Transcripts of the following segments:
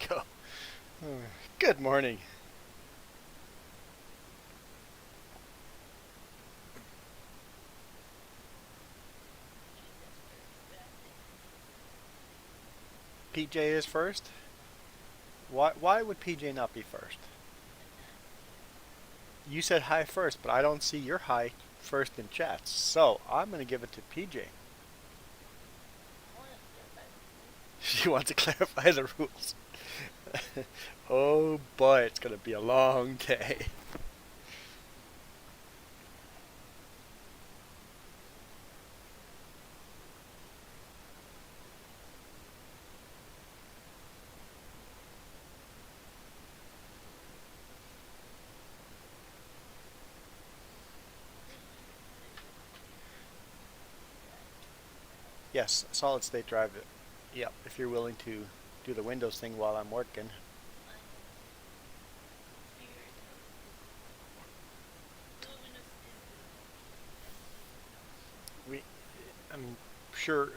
go. Good morning. PJ is first. Why would PJ not be first? You said hi first, but I don't see your hi first in chats. So I'm gonna give it to PJ. She wants to clarify the rules. Oh boy, it's gonna be a long day. Yes, solid state drive. Yep, if you're willing to do the Windows thing while I'm working. We, I'm sure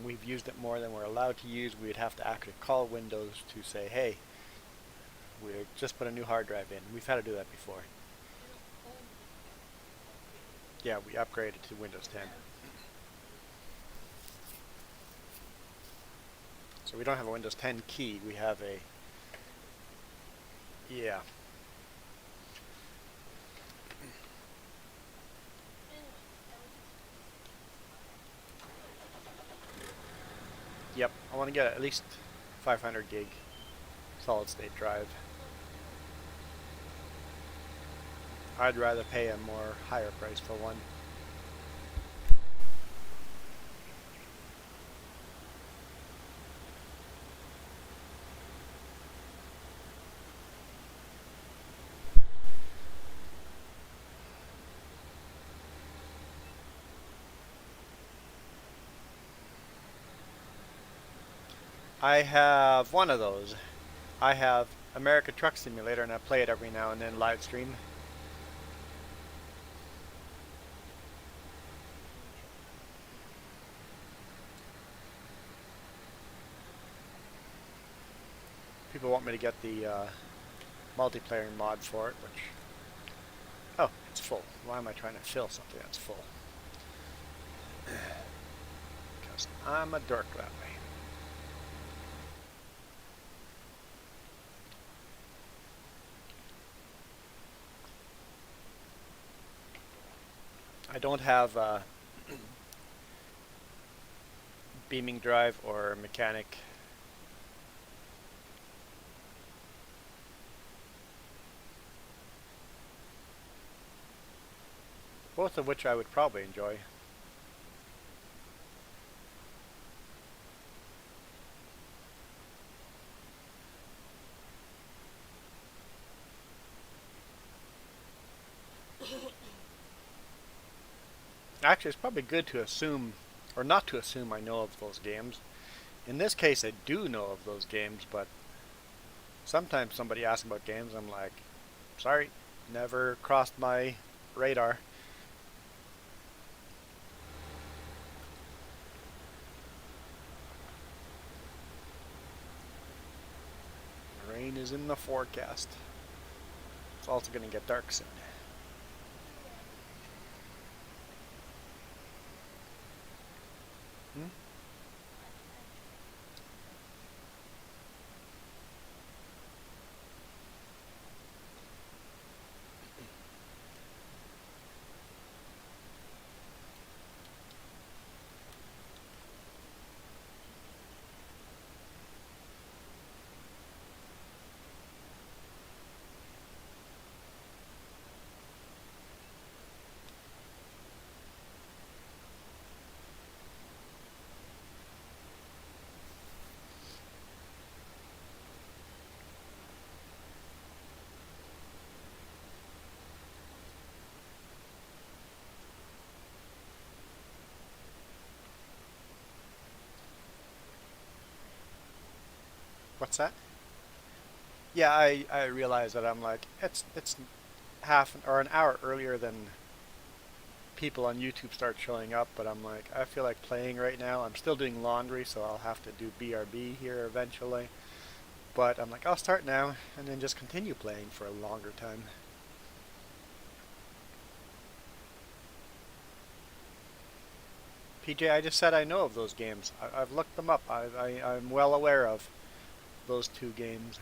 we've used it more than we're allowed to use. We'd have to actually call Windows to say, hey, we just put a new hard drive in. We've had to do that before. Yeah, we upgraded to Windows 10. So we don't have a Windows 10 key. We have a, yeah. Yep, I want to get at least 500 gig solid state drive. I'd rather pay a more higher price for one. I have one of those. I have American Truck Simulator and I play it every now and then live stream. People want me to get the multiplayer mod for it, which... Oh, it's full. Why am I trying to fill something that's full? Because I'm a dork that way. I don't have beaming drive or mechanic. Both of which I would probably enjoy. Actually, it's probably good to assume, or not to assume I know of those games. In this case, I do know of those games, but sometimes somebody asks about games, I'm like, sorry, never crossed my radar. Rain is in the forecast. It's also going to get dark soon. Hmm? What's that? Yeah, I realize that I'm like, it's half or an hour earlier than people on YouTube start showing up, but I'm like, I feel like playing right now. I'm still doing laundry, so I'll have to do BRB here eventually. But I'm like, I'll start now and then just continue playing for a longer time. PJ, I just said I know of those games. I've looked them up. I'm well aware of those two games.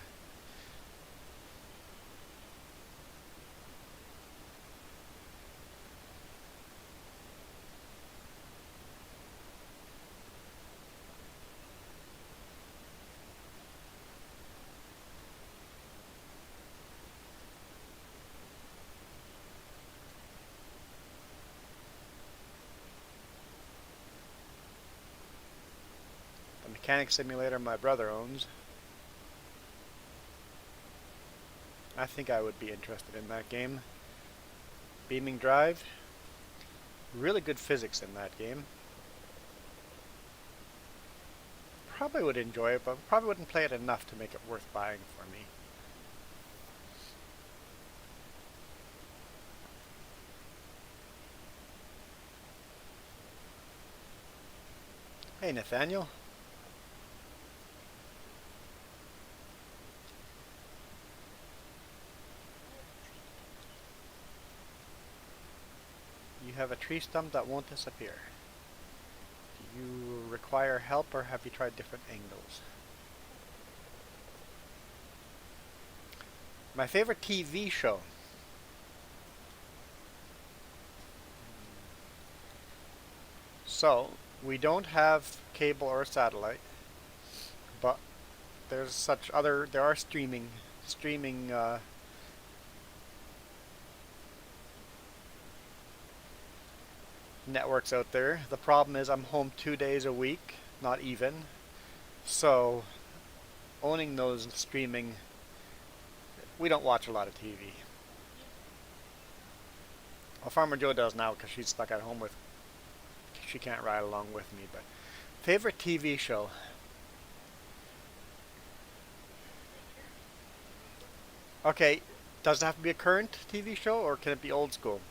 The mechanic simulator my brother owns. I think I would be interested in that game. Beaming Drive. Really good physics in that game. Probably would enjoy it, but probably wouldn't play it enough to make it worth buying for me. Hey, Nathaniel. You have a tree stump that won't disappear. Do you require help or have you tried different angles? My favorite TV show. So, we don't have cable or satellite, but there are streaming networks out there. The problem is I'm home 2 days a week, not even. So, owning those streaming, we don't watch a lot of TV. Well, Farmer Joe does now because she's stuck at home she can't ride along with me. But favorite TV show? Okay, does it have to be a current TV show or can it be old school?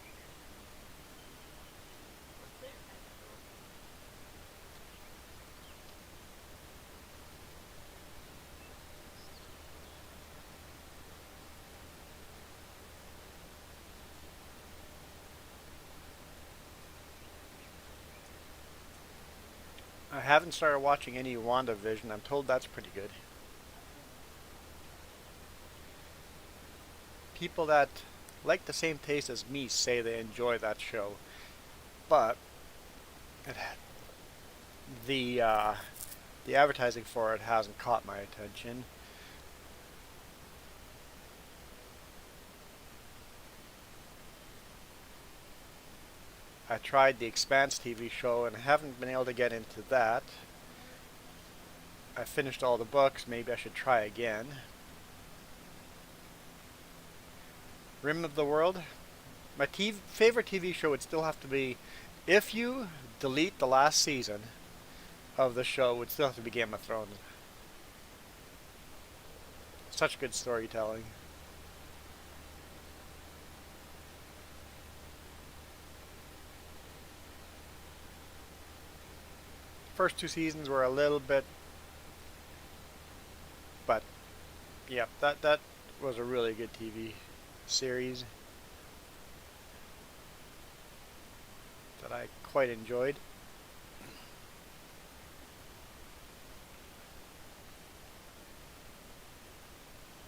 I haven't started watching any WandaVision. I'm told that's pretty good. People that like the same taste as me say they enjoy that show, but it, the uh, the advertising for it hasn't caught my attention. I tried the Expanse TV show and haven't been able to get into that. I finished all the books. Maybe I should try again. Rim of the World. My favorite TV show would still have to be, if you delete the last season of the show, would still have to be Game of Thrones. Such good storytelling. First two seasons were a little bit, but yeah, that was a really good TV series that I quite enjoyed.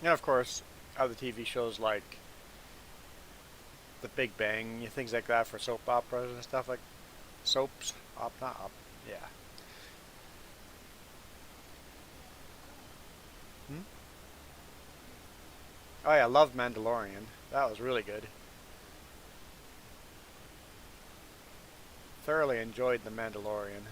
And of course, other TV shows like The Big Bang, things like that for soap operas and stuff like soaps, not op, yeah. Hmm? Oh yeah, I love Mandalorian. That was really good. Thoroughly enjoyed The Mandalorian.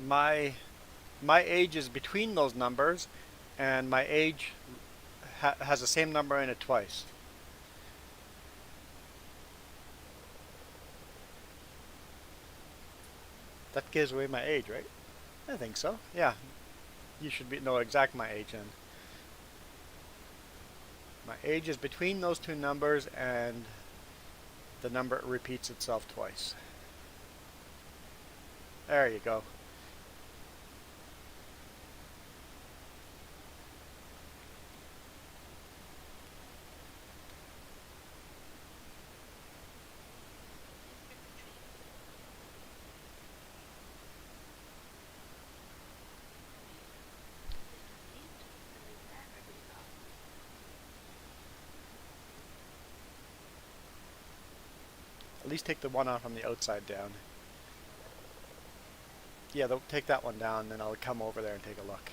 My my age is between those numbers, and my age has the same number in it twice. That gives away my age, right? I think so. Yeah, you should know exactly my age then. My age is between those two numbers, and the number repeats itself twice. There you go. At least take the one on from the outside down. Yeah, take that one down, then I'll come over there and take a look.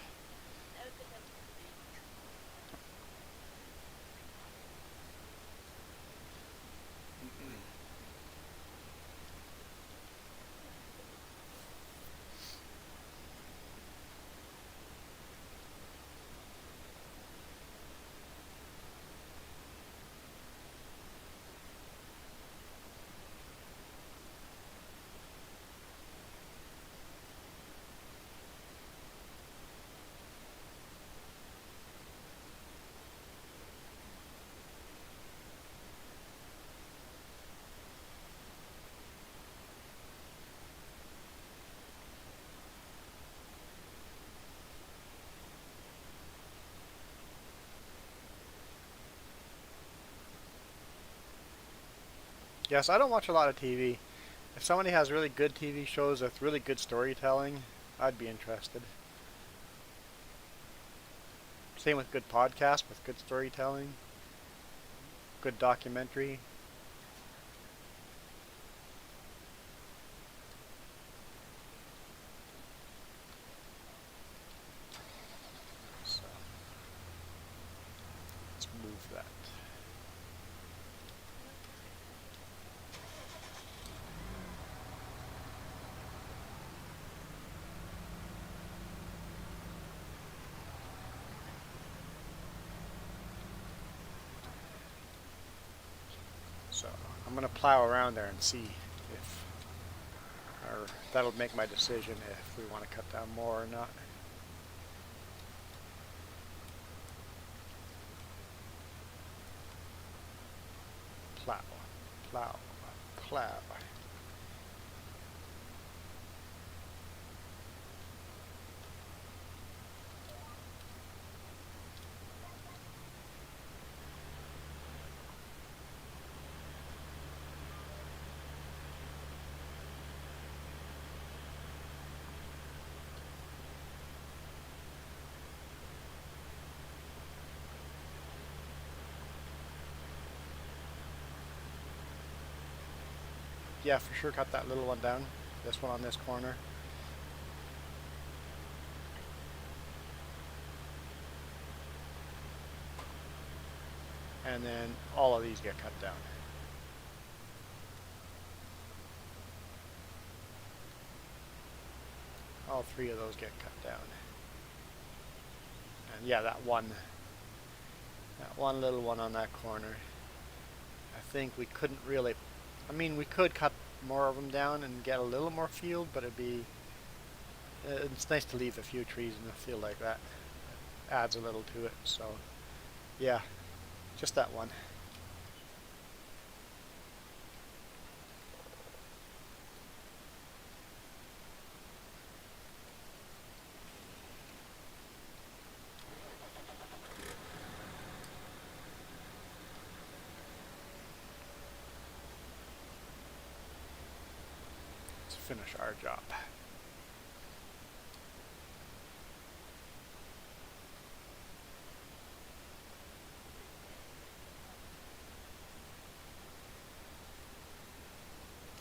Yes, I don't watch a lot of TV. If somebody has really good TV shows with really good storytelling, I'd be interested. Same with good podcasts with good storytelling, good documentary. So let's move that. So I'm going to plow around there and see if, or that'll make my decision if we want to cut down more or not. Plow, plow, plow. Yeah, for sure cut that little one down. This one on this corner. And then all of these get cut down. All three of those get cut down. And yeah, that one little one on that corner. I think we couldn't really, I mean, we could cut more of them down and get a little more field, but it's nice to leave a few trees in the field like that. It adds a little to it, so yeah, just that one. Let's finish our job.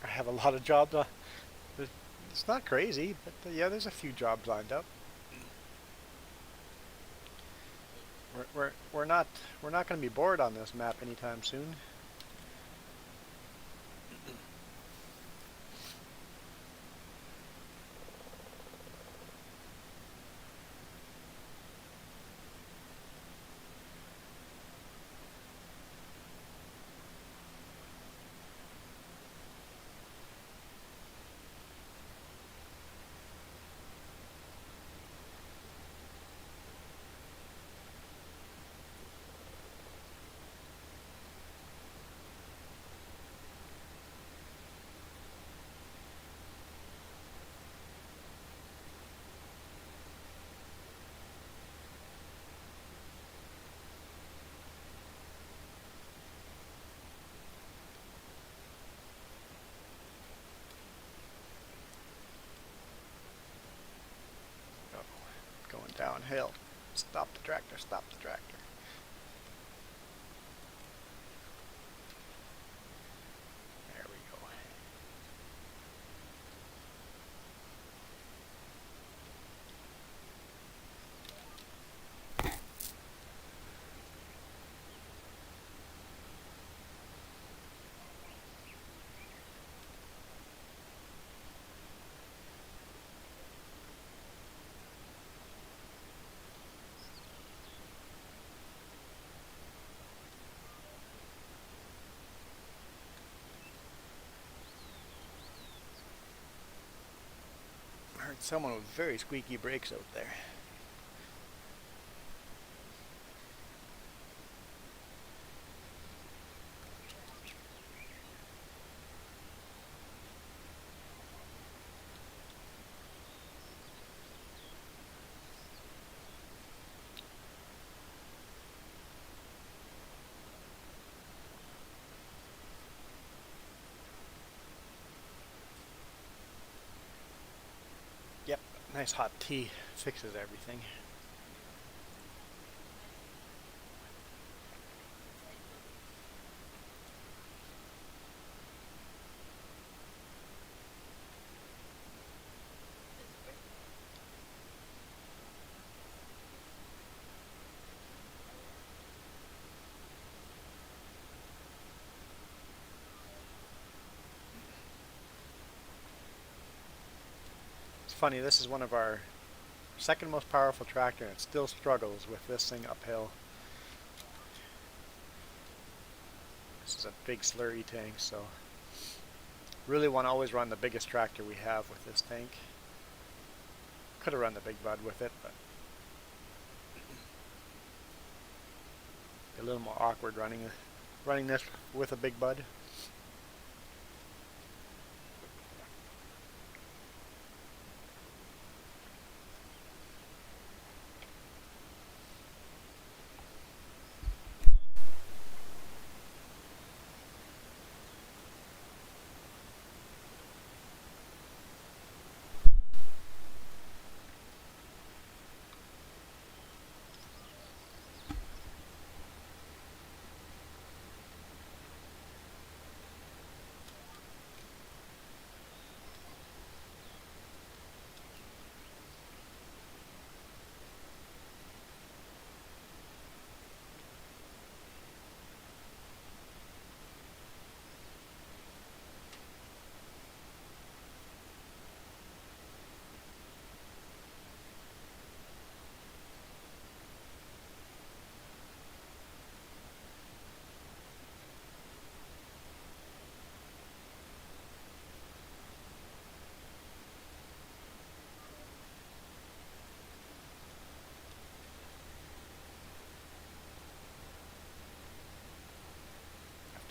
I have a lot of jobs. It's not crazy, but yeah, there's a few jobs lined up. We're not going to be bored on this map anytime soon. hill. Stop the tractor, stop the tractor. There we go. I heard someone with very squeaky brakes out there. Yep, nice hot tea fixes everything. It's funny, this is one of our second most powerful tractor and it still struggles with this thing uphill. This is a big slurry tank, so really want to always run the biggest tractor we have with this tank. Could have run the big bud with it, but a little more awkward running this with a big bud.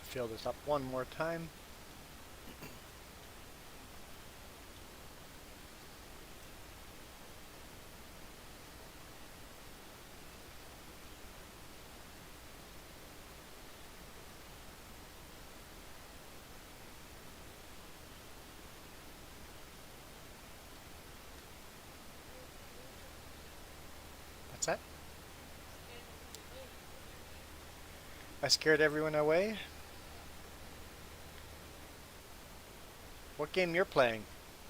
Fill this up one more time. That's it. I scared everyone away. What game you're playing?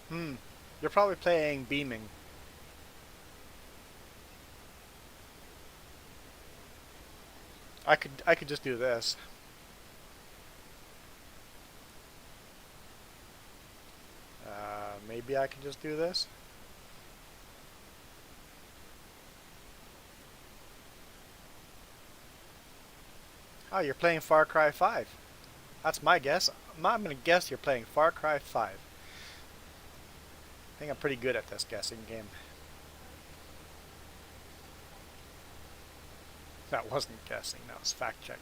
You're probably playing Beaming. I could just do this. Maybe I could just do this. Oh, you're playing Far Cry 5. That's my guess. I'm gonna guess you're playing Far Cry 5. I think I'm pretty good at this guessing game. That wasn't guessing, that was fact checking.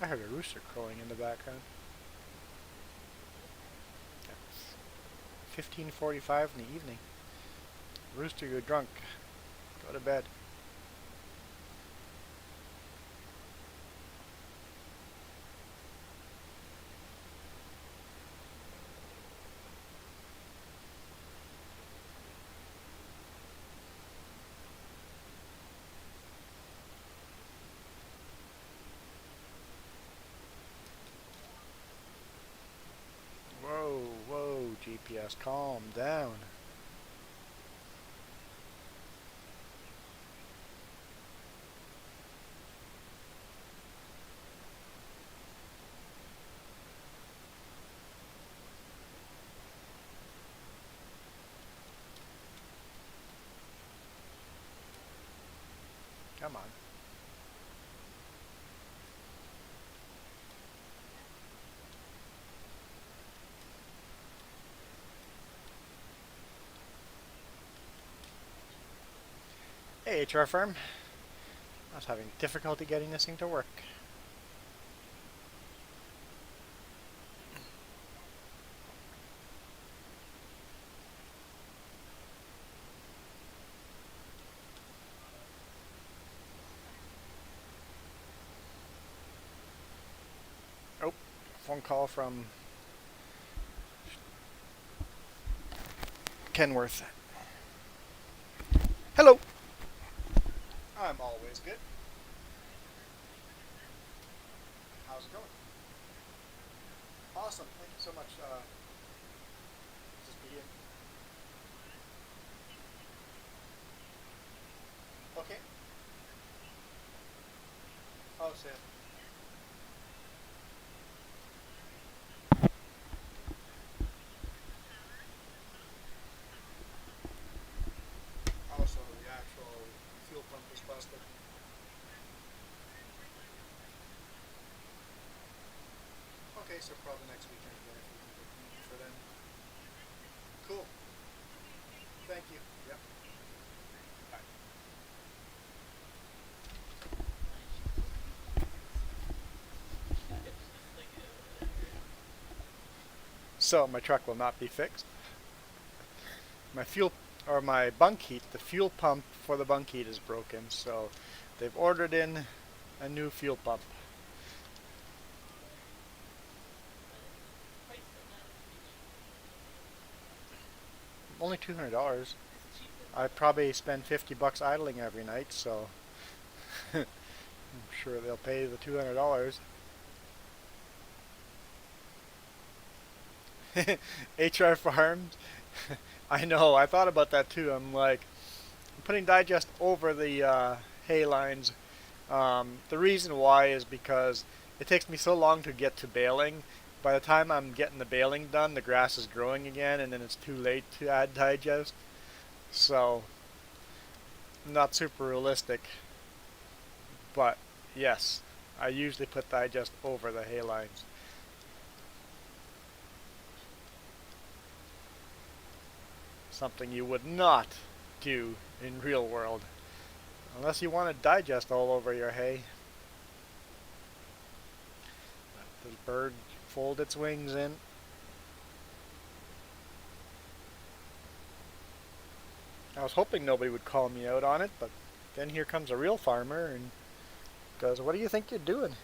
I heard a rooster crowing in the background. It's 15:45 in the evening. Rooster, you're drunk. Go to bed. Whoa, whoa, GPS, calm down. Come on. Hey, HR firm. I was having difficulty getting this thing to work. Oh, phone call from Kenworth. Hello. I'm always good. How's it going? Awesome. Thank you so much. Is this video? Okay. Oh, say it. Also, the actual fuel pump is busted. Okay, so probably next weekend then if we can get meeting for then. Cool. Thank you. Yep. Bye. So my truck will not be fixed. My fuel or my bunk heat, the fuel pump for the bunk heat is broken, so they've ordered in a new fuel pump. Only $200. I probably spend $50 idling every night, so I'm sure they'll pay the $200. HR Farms. I know. I thought about that too. I'm like, I'm putting digest over the hay lines. The reason why is because it takes me so long to get to baling. By the time I'm getting the baling done, the grass is growing again, and then it's too late to add digest. So, not super realistic. But yes, I usually put digest over the hay lines. Something you would not do in real world. Unless you want to digest all over your hay. Let this bird fold its wings in. I was hoping nobody would call me out on it, but then here comes a real farmer and goes, "What do you think you're doing?"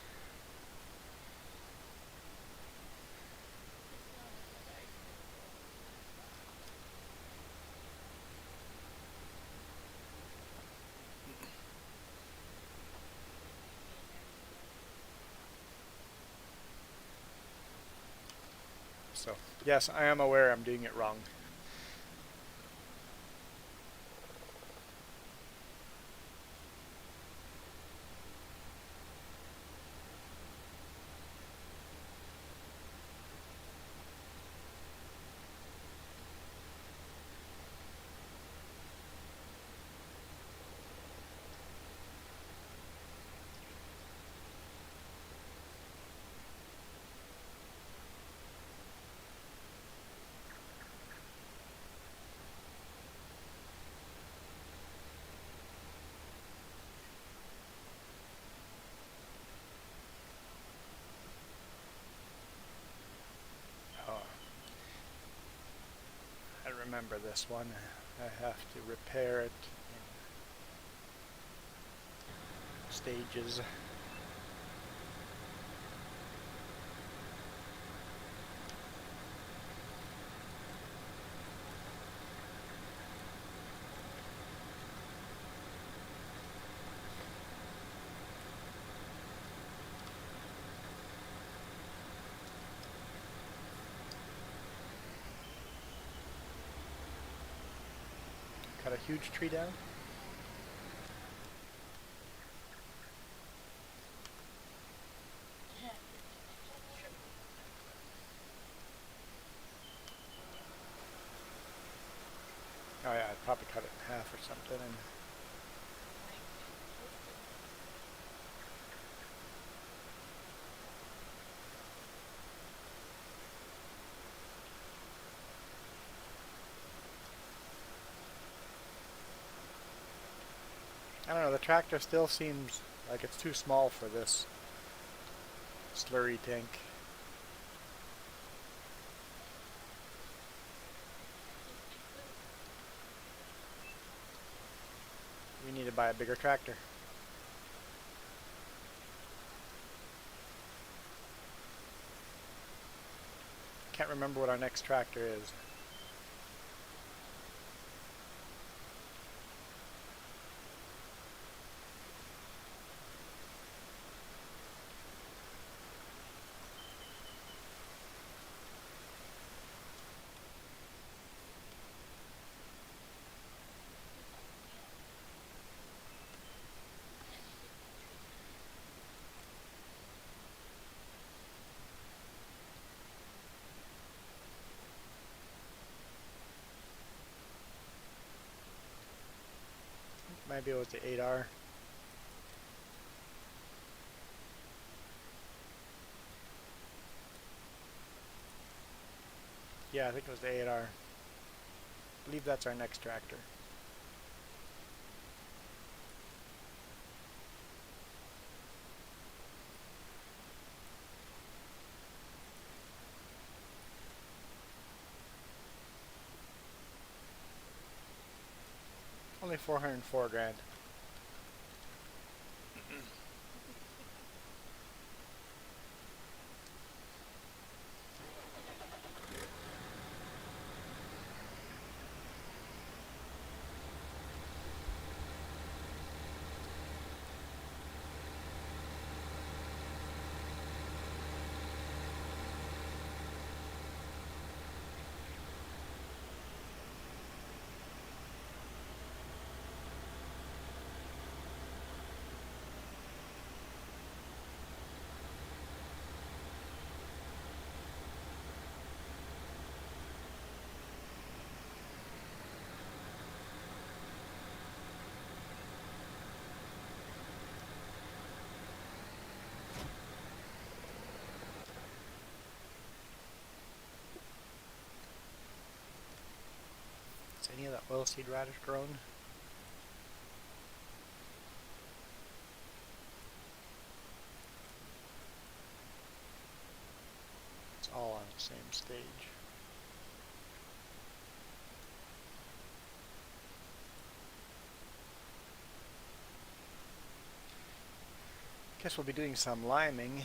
So, yes, I am aware I'm doing it wrong. remember this one. I have to repair it in stages. Cut a huge tree down. Oh yeah, I'd probably cut it in half or something. And I don't know, the tractor still seems like it's too small for this slurry tank. We need to buy a bigger tractor. Can't remember what our next tractor is. Maybe it was the 8R. Yeah, I think it was the 8R. I believe that's our next tractor. Only 404 grand. Is any of that oilseed radish grown? It's all on the same stage. Guess we'll be doing some liming.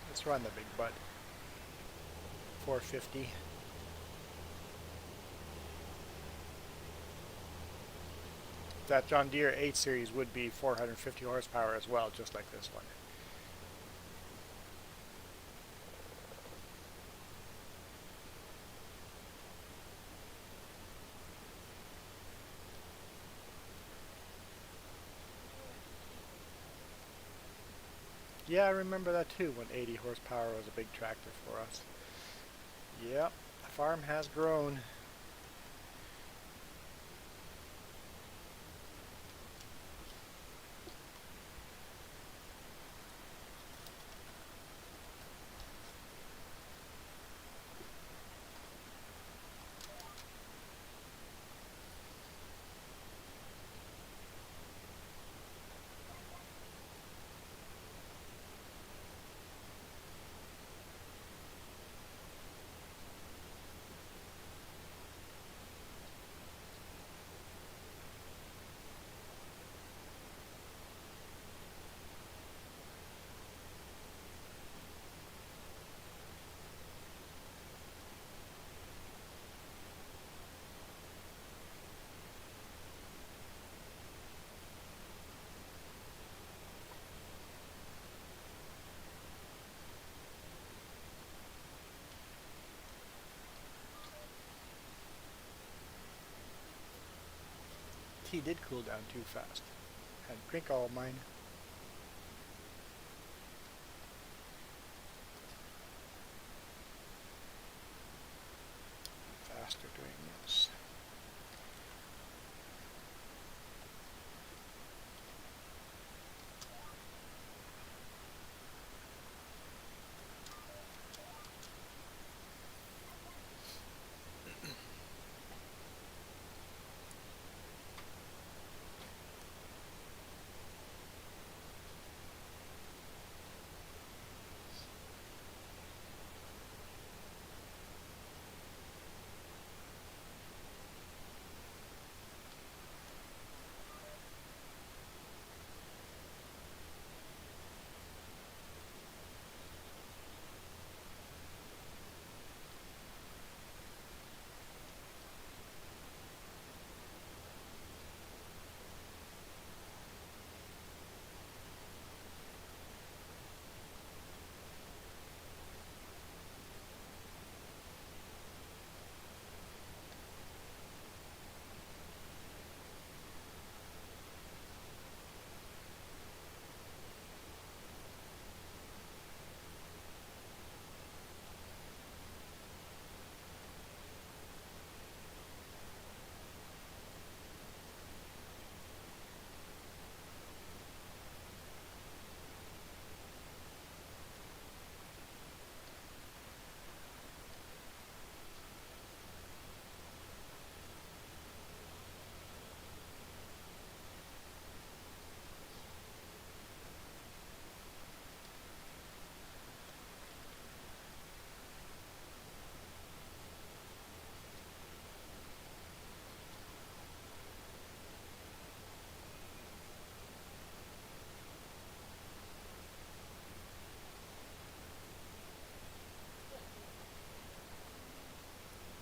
Let's run the big butt. 450. That John Deere 8 Series would be 450 horsepower as well, just like this one. Yeah, I remember that too, when 80 horsepower was a big tractor for us. Yep, the farm has grown. tea did cool down too fast. Had to drink all of mine. Faster doing this.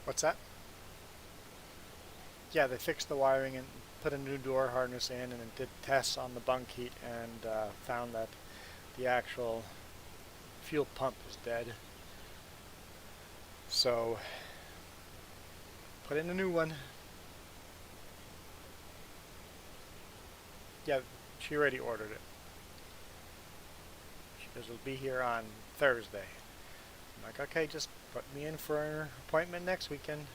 What's that? Yeah, they fixed the wiring and put a new door harness in, and it did tests on the bunk heat and found that the actual fuel pump is dead. So put in a new one. Yeah, she already ordered it. She goes, it'll be here on Thursday. I'm like, okay, just put me in for an appointment next weekend.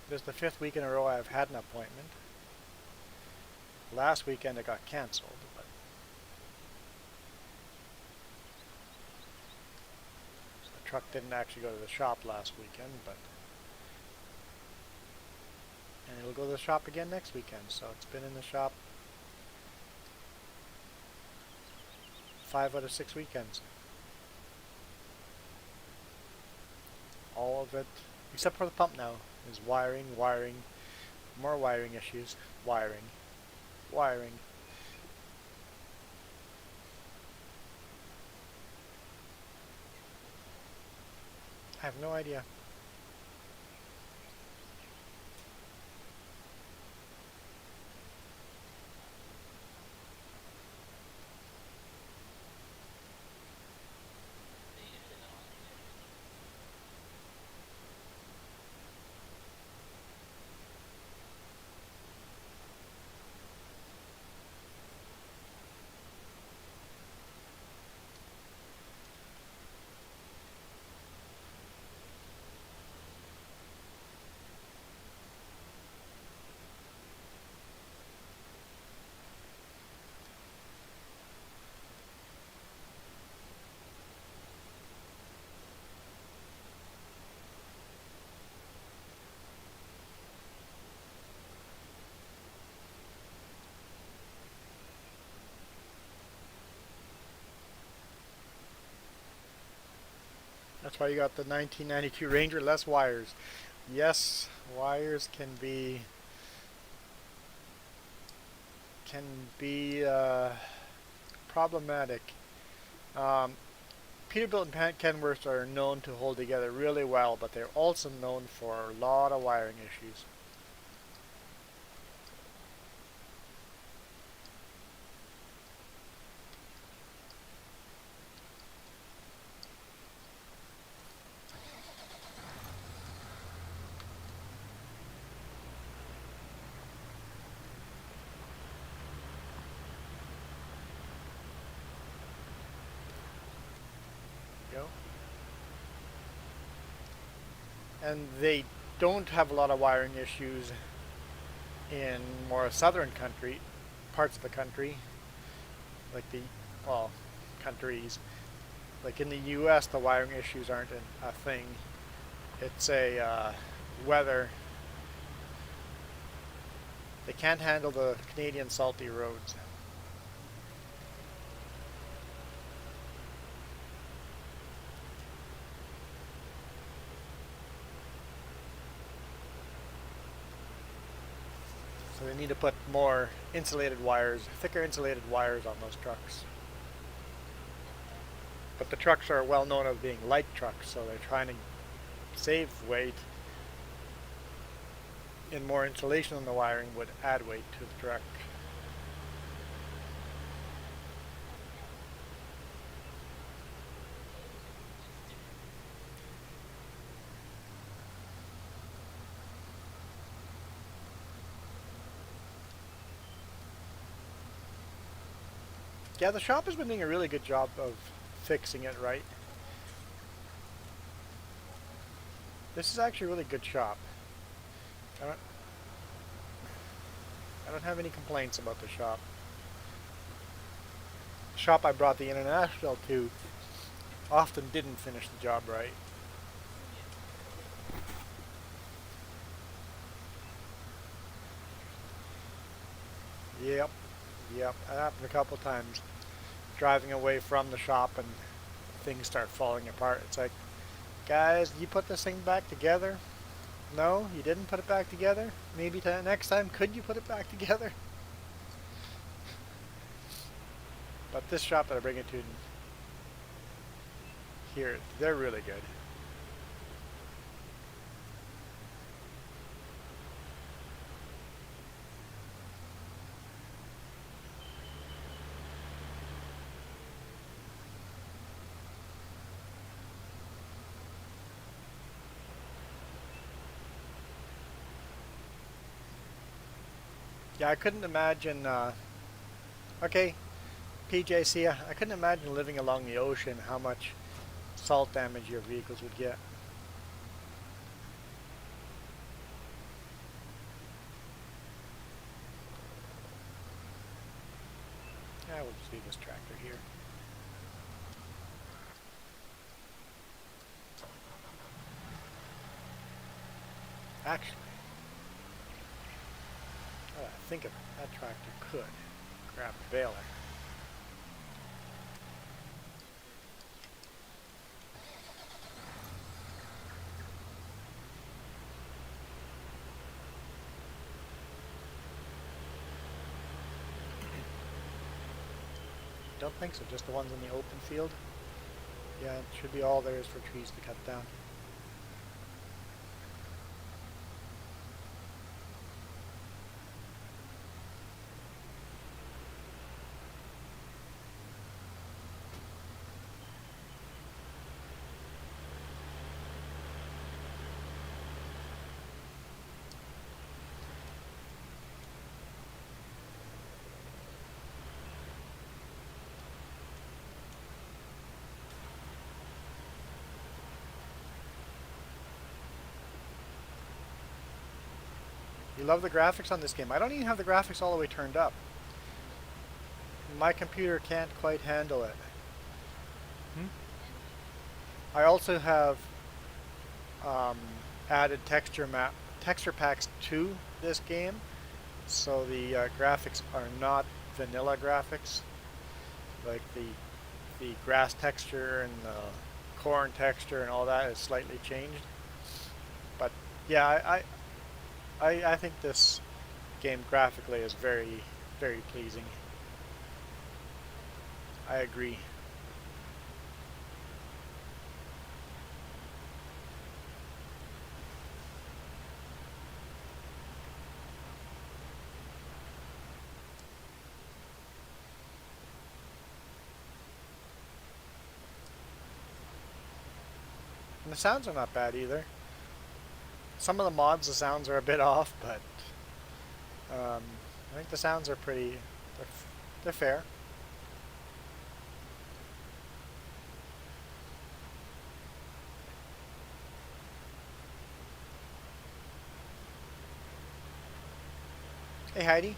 This is the 5th week in a row I've had an appointment. Last weekend it got cancelled, but so the truck didn't actually go to the shop last weekend, and it'll go to the shop again next weekend. So it's been in the shop 5 out of 6 weekends. All of it, except for the pump now, is wiring, more wiring issues, wiring. I have no idea. That's why you got the 1992 Ranger, less wires. Yes, wires can be problematic. Um, Peterbilt and Kenworth are known to hold together really well, but they're also known for a lot of wiring issues. You know? And they don't have a lot of wiring issues in more southern parts of the country, like well, countries. Like in the U.S., the wiring issues aren't a thing. It's a weather. They can't handle the Canadian salty roads. So they need to put more insulated wires, thicker insulated wires on those trucks. But the trucks are well known as being light trucks, so they're trying to save weight, and more insulation on the wiring would add weight to the truck. Yeah, the shop has been doing a really good job of fixing it right. This is actually a really good shop. I don't, I don't have any complaints about the shop. The shop I brought the International to often didn't finish the job right. Yep, yep, that happened a couple times. Driving away from the shop and things start falling apart. It's like, guys, you put this thing back together? No, you didn't put it back together? Maybe next time, could you put it back together? But this shop that I bring it to here, they're really good. Yeah, I couldn't imagine, okay, PJC, I couldn't imagine living along the ocean, how much salt damage your vehicles would get. Yeah, we'll just leave this tractor here. Actually, I think of it, that tractor could grab a baler. Don't think so, just the ones in the open field. Yeah, it should be all there is for trees to cut down. You love the graphics on this game. I don't even have the graphics all the way turned up. My computer can't quite handle it. Hmm? I also have um, added texture packs to this game, so the graphics are not vanilla graphics. Like the grass texture and the corn texture and all that is slightly changed, but Yeah, I think this game graphically is very, very pleasing. I agree. And the sounds are not bad either. Some of the mods, the sounds are a bit off, but um, I think the sounds are pretty, they're, they're fair. Hey Heidi,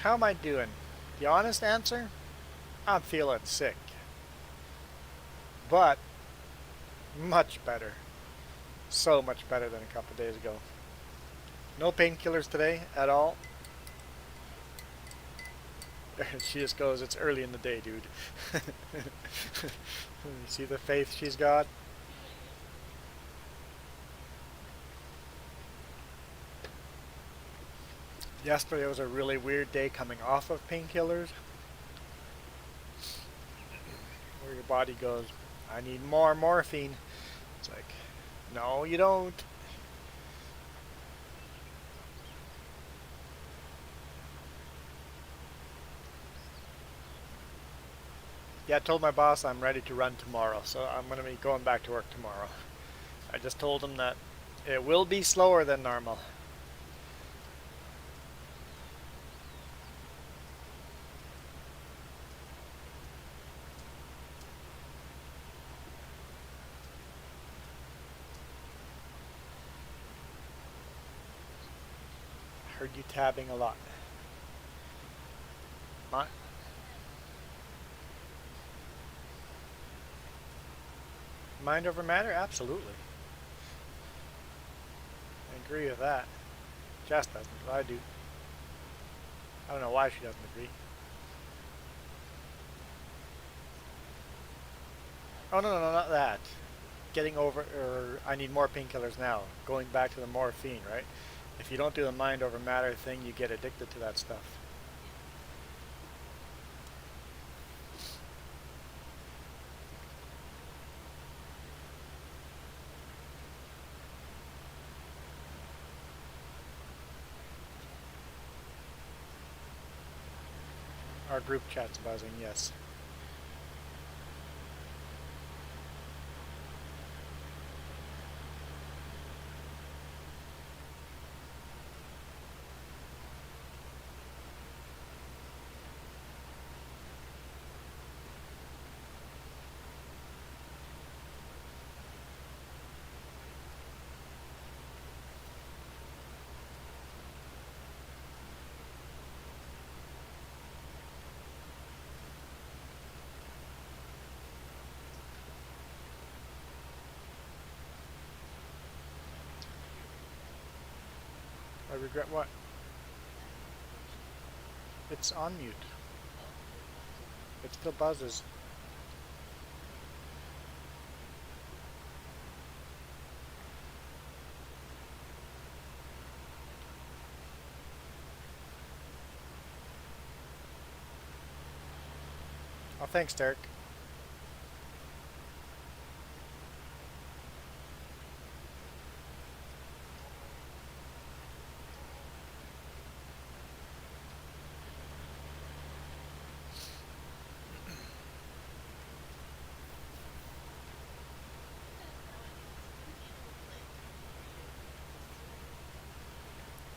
how am I doing? The honest answer? I'm feeling sick, but much better. So much better than a couple days ago. No painkillers today at all. She just goes, it's early in the day, dude. You see the faith she's got? Yesterday was a really weird day coming off of painkillers, where your body goes, I need more morphine. It's like, no, you don't. Yeah, I told my boss I'm ready to run tomorrow, so I'm going to be going back to work tomorrow. I just told him that it will be slower than normal. I heard you tabbing a lot. My, mind over matter? Absolutely. I agree with that. Jess doesn't, but I do. I don't know why she doesn't agree. Oh, no, no, no, not that. Getting over, or I need more painkillers now. Going back to the morphine, right? If you don't do the mind over matter thing, you get addicted to that stuff. Our group chat's buzzing, yes. I regret what? It's on mute. It still buzzes. Oh, thanks, Derek.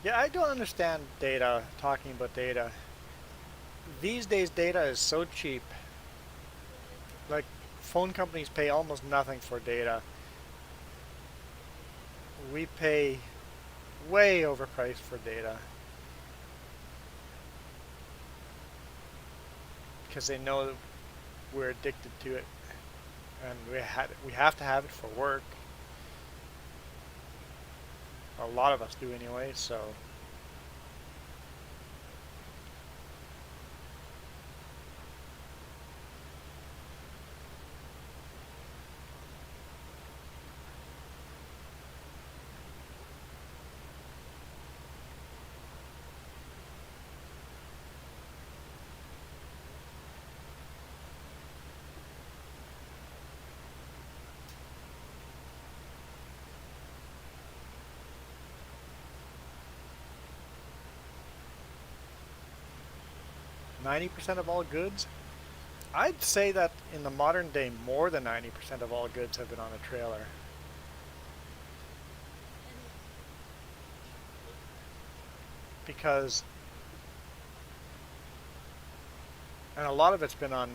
Yeah, I don't understand data, talking about data. These days, data is so cheap. Like, phone companies pay almost nothing for data. We pay way overpriced for data because they know that we're addicted to it, and we have to have it for work. A lot of us do anyway, so 90% of all goods? I'd say that in the modern day, more than 90% of all goods have been on a trailer. Because, and a lot of it's been on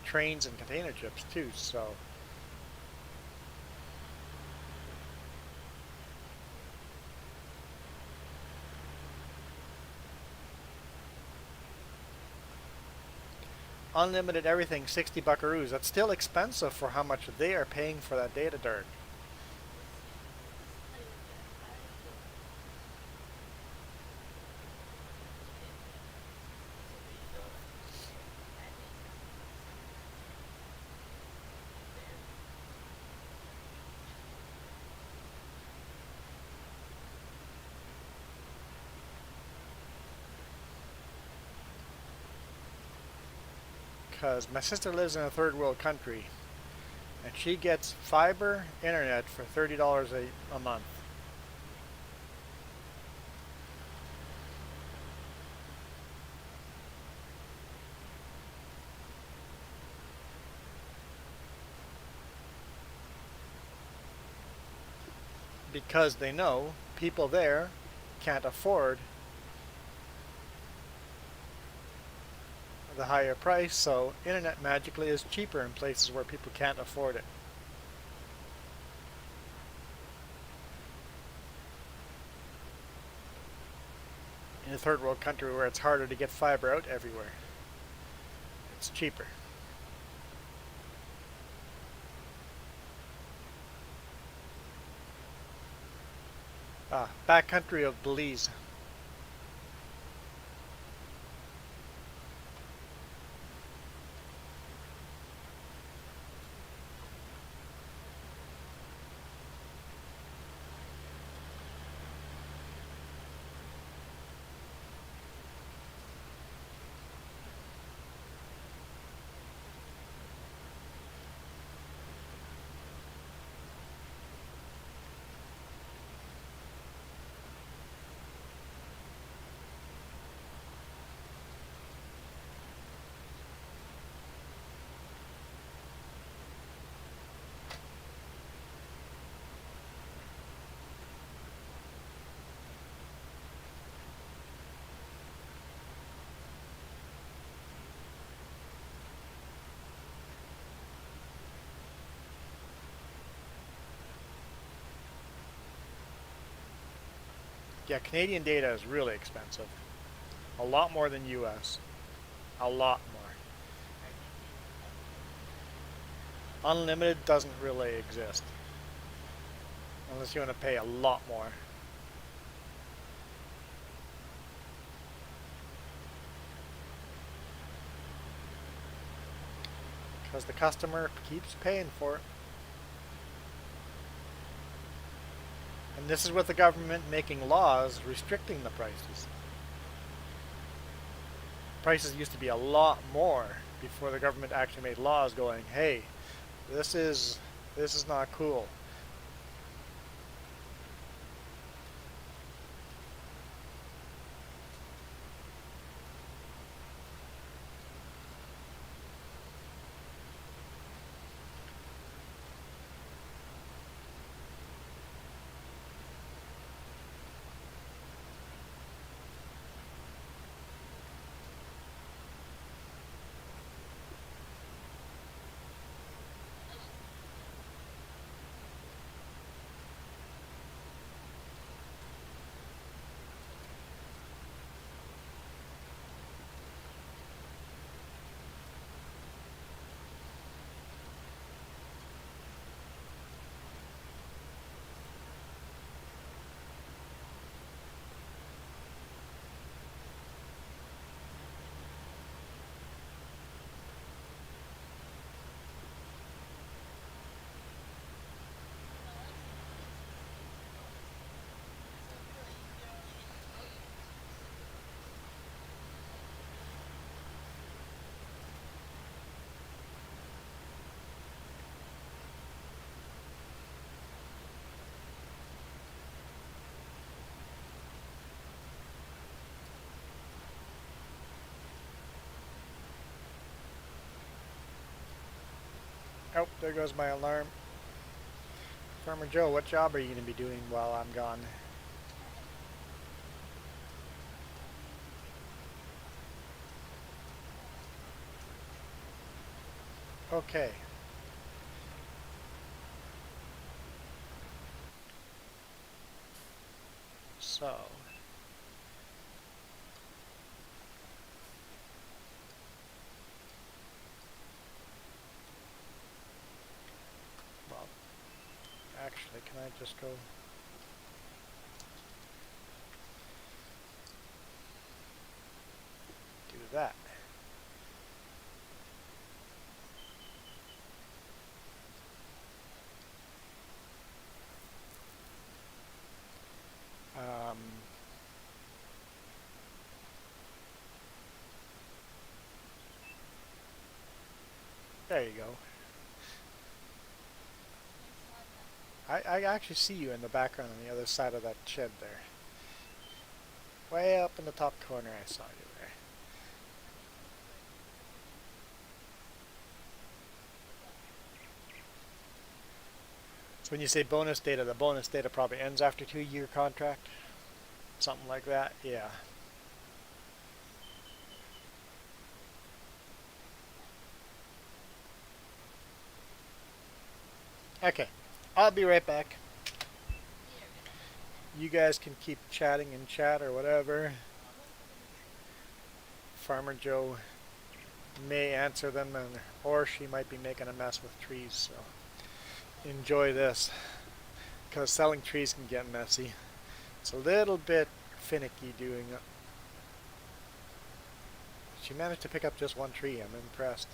trains and container ships too, so. Unlimited everything, 60 buckaroos. That's still expensive for how much they are paying for that data dirt. Because my sister lives in a third world country, and she gets fiber internet for $30 a month. Because they know people there can't afford the higher price, so internet magically is cheaper in places where people can't afford it. In a third world country where it's harder to get fiber out everywhere, it's cheaper. Backcountry of Belize. Yeah, Canadian data is really expensive. A lot more than US. A lot more. Unlimited doesn't really exist. Unless you want to pay a lot more. Because the customer keeps paying for it. And this is with the government making laws restricting the prices. Prices used to be a lot more before the government actually made laws going, hey, this is not cool. Oh, there goes my alarm. Farmer Joe, what job are you going to be doing while I'm gone? Okay. So, well, actually, can I just go? Do that. Um, there you go. I actually see you in the background on the other side of that shed there. Way up in the top corner, I saw you there. So when you say bonus data, the bonus data probably ends after 2-year contract? Something like that? Yeah. Okay. I'll be right back. You guys can keep chatting in chat or whatever. Farmer Joe may answer them, or she might be making a mess with trees, so enjoy this. Because selling trees can get messy. It's a little bit finicky doing it. She managed to pick up just one tree. I'm impressed.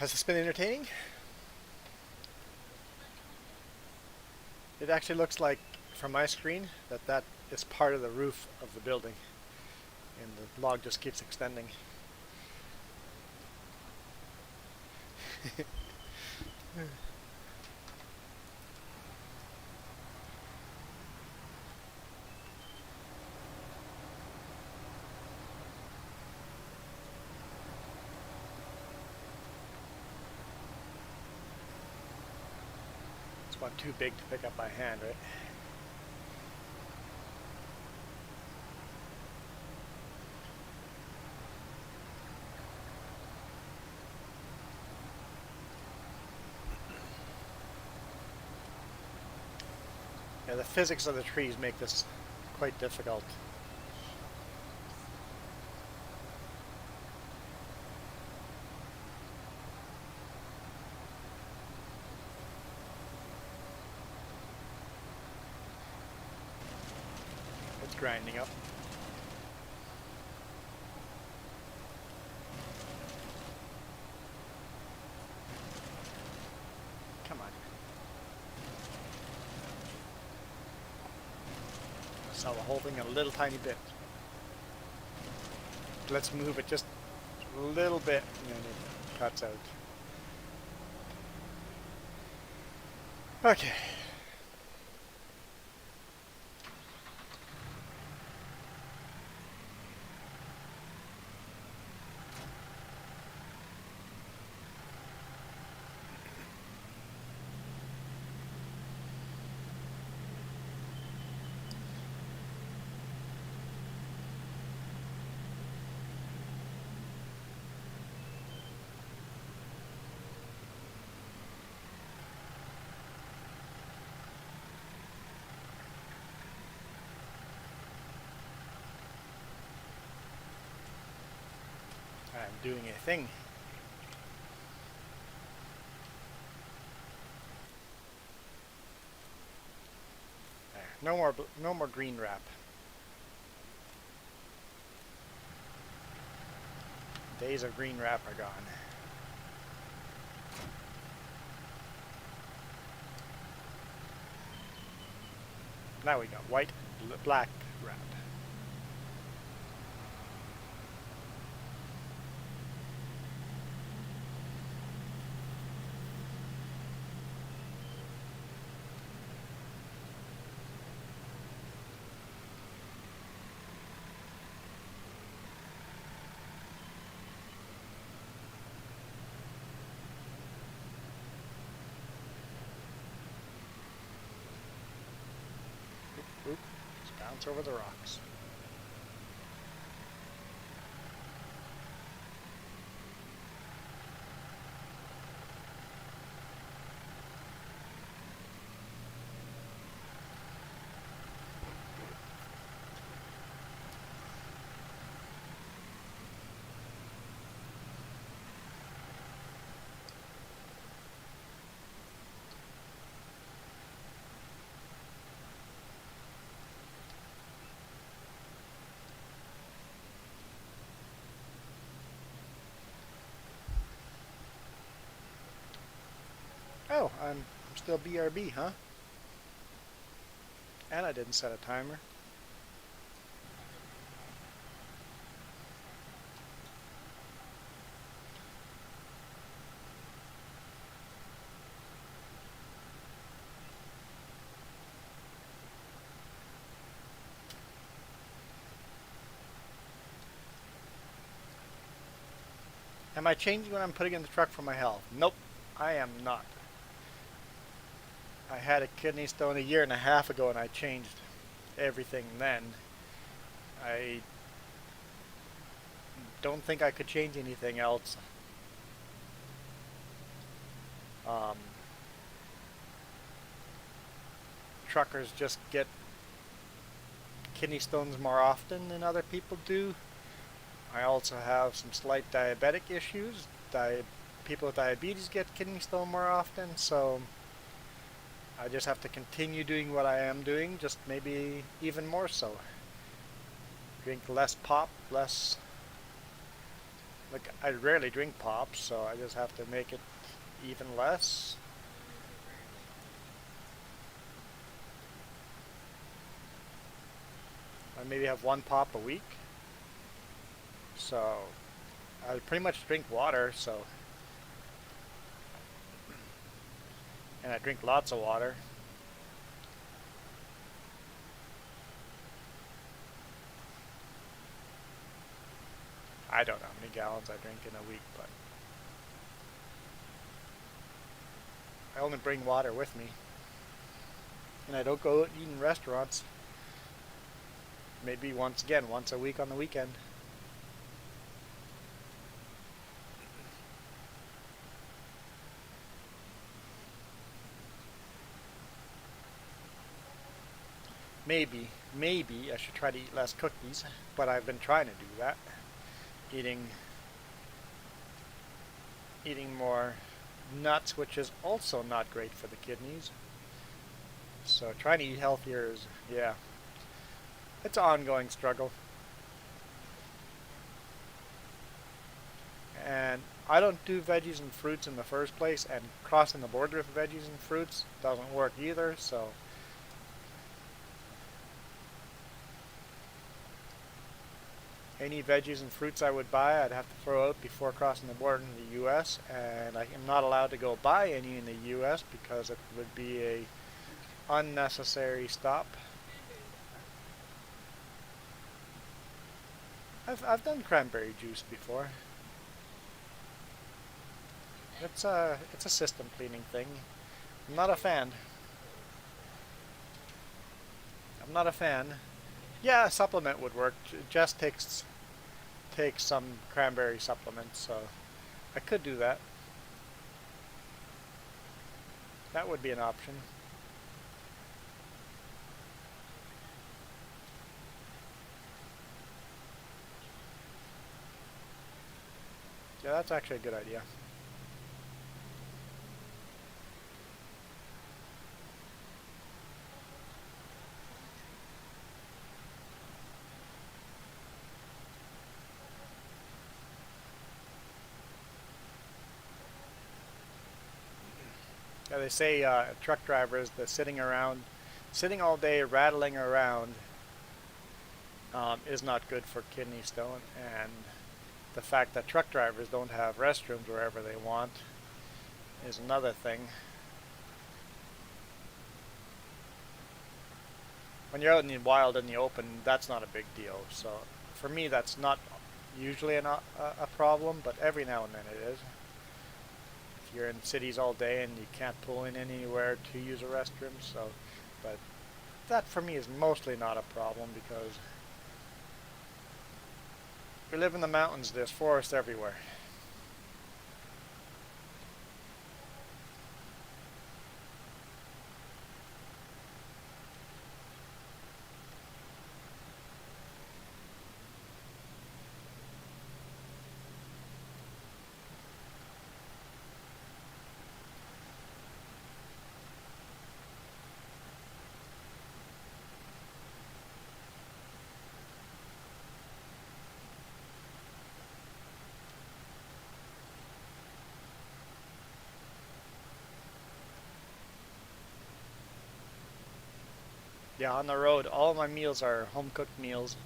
Has this been entertaining? It actually looks like, from my screen, that is part of the roof of the building, and the log just keeps extending. It's one too big to pick up by hand, right? Yeah, the physics of the trees make this quite difficult. It's grinding up. Come on. Sell the whole thing a little tiny bit. Let's move it just a little bit, and then it cuts out. Okay. I'm doing a thing. There. No more green wrap. Days of green wrap are gone. Now we got white, black wrap. Oop, just bounce over the rocks. Oh, I'm still BRB, huh? And I didn't set a timer. Am I changing what I'm putting in the truck for my health? Nope, I am not. I had a kidney stone a year and a half ago and I changed everything then. I don't think I could change anything else. Truckers just get kidney stones more often than other people do. I also have some slight diabetic issues. People with diabetes get kidney stone more often, so I just have to continue doing what I am doing, just maybe even more so. Drink less pop, less Like, I rarely drink pop, so I just have to make it even less. I maybe have one pop a week. So I pretty much drink water, so, and I drink lots of water. I don't know how many gallons I drink in a week, but I only bring water with me. And I don't go eat in restaurants. Maybe once a week on the weekend. Maybe I should try to eat less cookies, but I've been trying to do that. Eating eating more nuts, which is also not great for the kidneys. So trying to eat healthier is, yeah, it's an ongoing struggle. And I don't do veggies and fruits in the first place, and crossing the border with veggies and fruits doesn't work either, so any veggies and fruits I would buy, I'd have to throw out before crossing the border in the U.S., and I am not allowed to go buy any in the U.S. because it would be a unnecessary stop. I've done cranberry juice before. It's a system cleaning thing. I'm not a fan. I'm not a fan. Yeah, a supplement would work. Just takes some cranberry supplements, so I could do that. That would be an option. Yeah, that's actually a good idea. Yeah, they say truck drivers that sitting all day rattling around is not good for kidney stone, and the fact that truck drivers don't have restrooms wherever they want is another thing. When you're out in the wild in the open, that's not a big deal. So for me, that's not usually a problem, but every now and then it is. If you're in cities all day and you can't pull in anywhere to use a restroom, so, but that for me is mostly not a problem because we live in the mountains, there's forest everywhere. Yeah, on the road, all my meals are home cooked meals.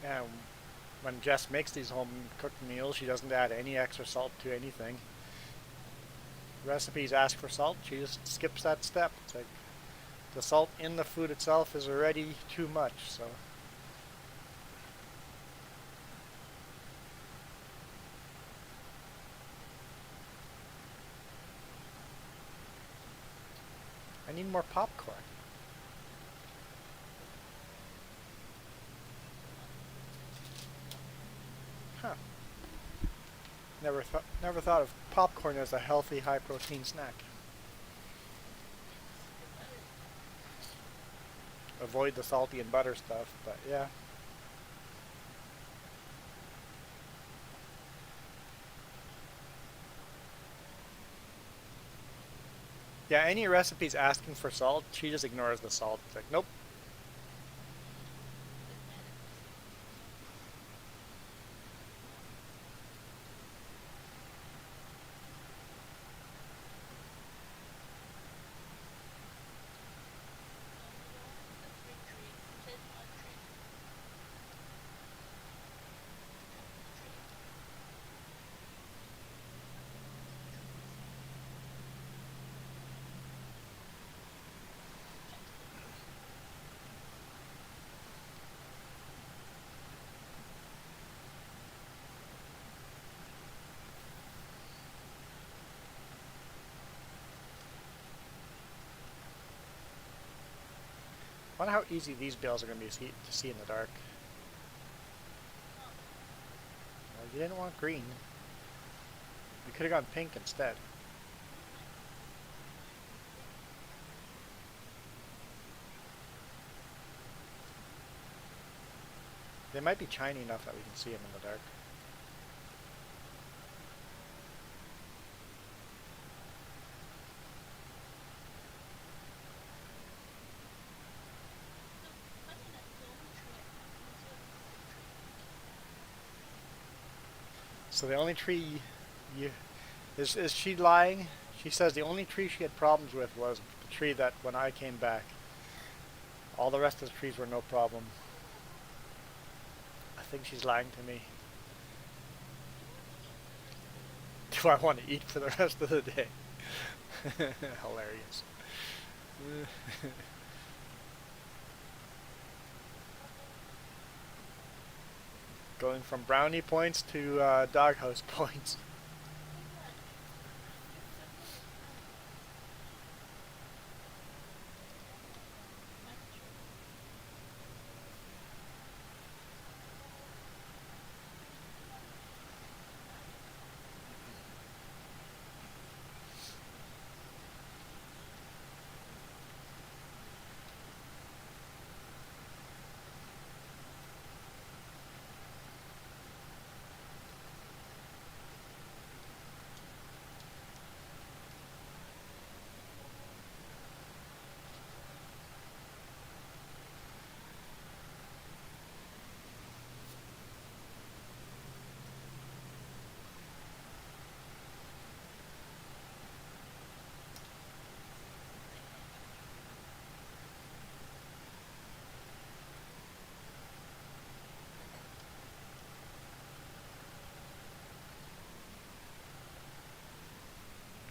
And when Jess makes these home cooked meals, she doesn't add any extra salt to anything. Recipes ask for salt, she just skips that step. It's like the salt in the food itself is already too much, so. I need more popcorn. Huh. Never thought of popcorn as a healthy, high protein snack. Avoid the salty and butter stuff, but yeah. Yeah, any recipes asking for salt, she just ignores the salt. It's like, nope. I wonder how easy these bills are going to be to see in the dark. Well, you didn't want green. We could have gone pink instead. They might be shiny enough that we can see them in the dark. So the only tree you is she lying? She says the only tree she had problems with was the tree that when I came back. All the rest of the trees were no problem. I think she's lying to me. Do I want to eat for the rest of the day? Hilarious. Going from brownie points to doghouse points.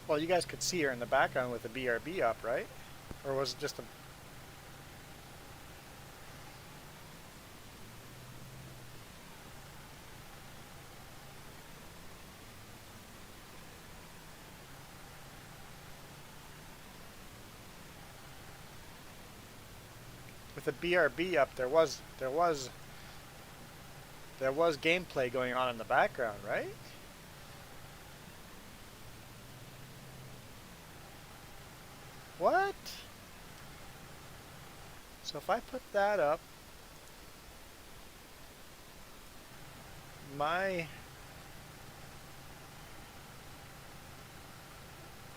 Well, you guys could see her in the background with the BRB up, right? Or was it just a... With the BRB up, there was gameplay going on in the background, right? What? So if I put that up, my...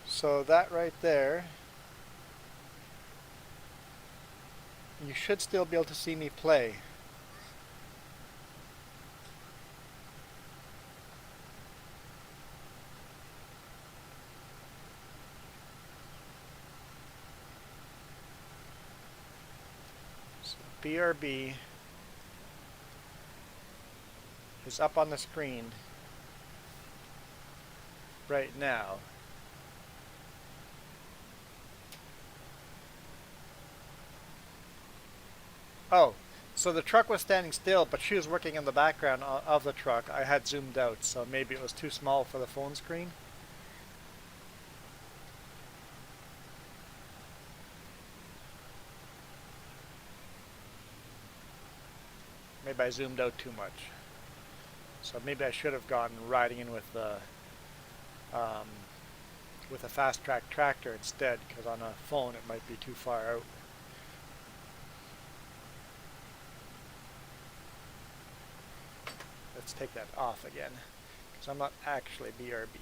So that right there, you should still be able to see me play. So BRB is up on the screen right now. Oh, so the truck was standing still, but she was working in the background of the truck. I had zoomed out, so maybe it was too small for the phone screen. Maybe I zoomed out too much. So maybe I should have gone riding in um, with a fast track tractor instead, because on a phone it might be too far out. Let's take that off again, because I'm not actually BRB.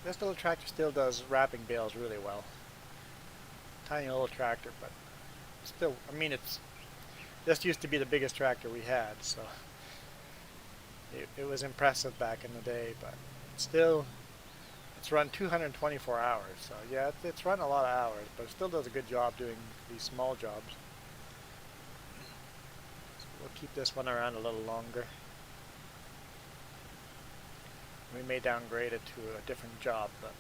This little tractor still does wrapping bales really well. Tiny little tractor, but still, I mean, this used to be the biggest tractor we had, so it was impressive back in the day, but still, it's run 224 hours, so yeah, it's run a lot of hours, but it still does a good job doing these small jobs. So we'll keep this one around a little longer. We may downgrade it to a different job, but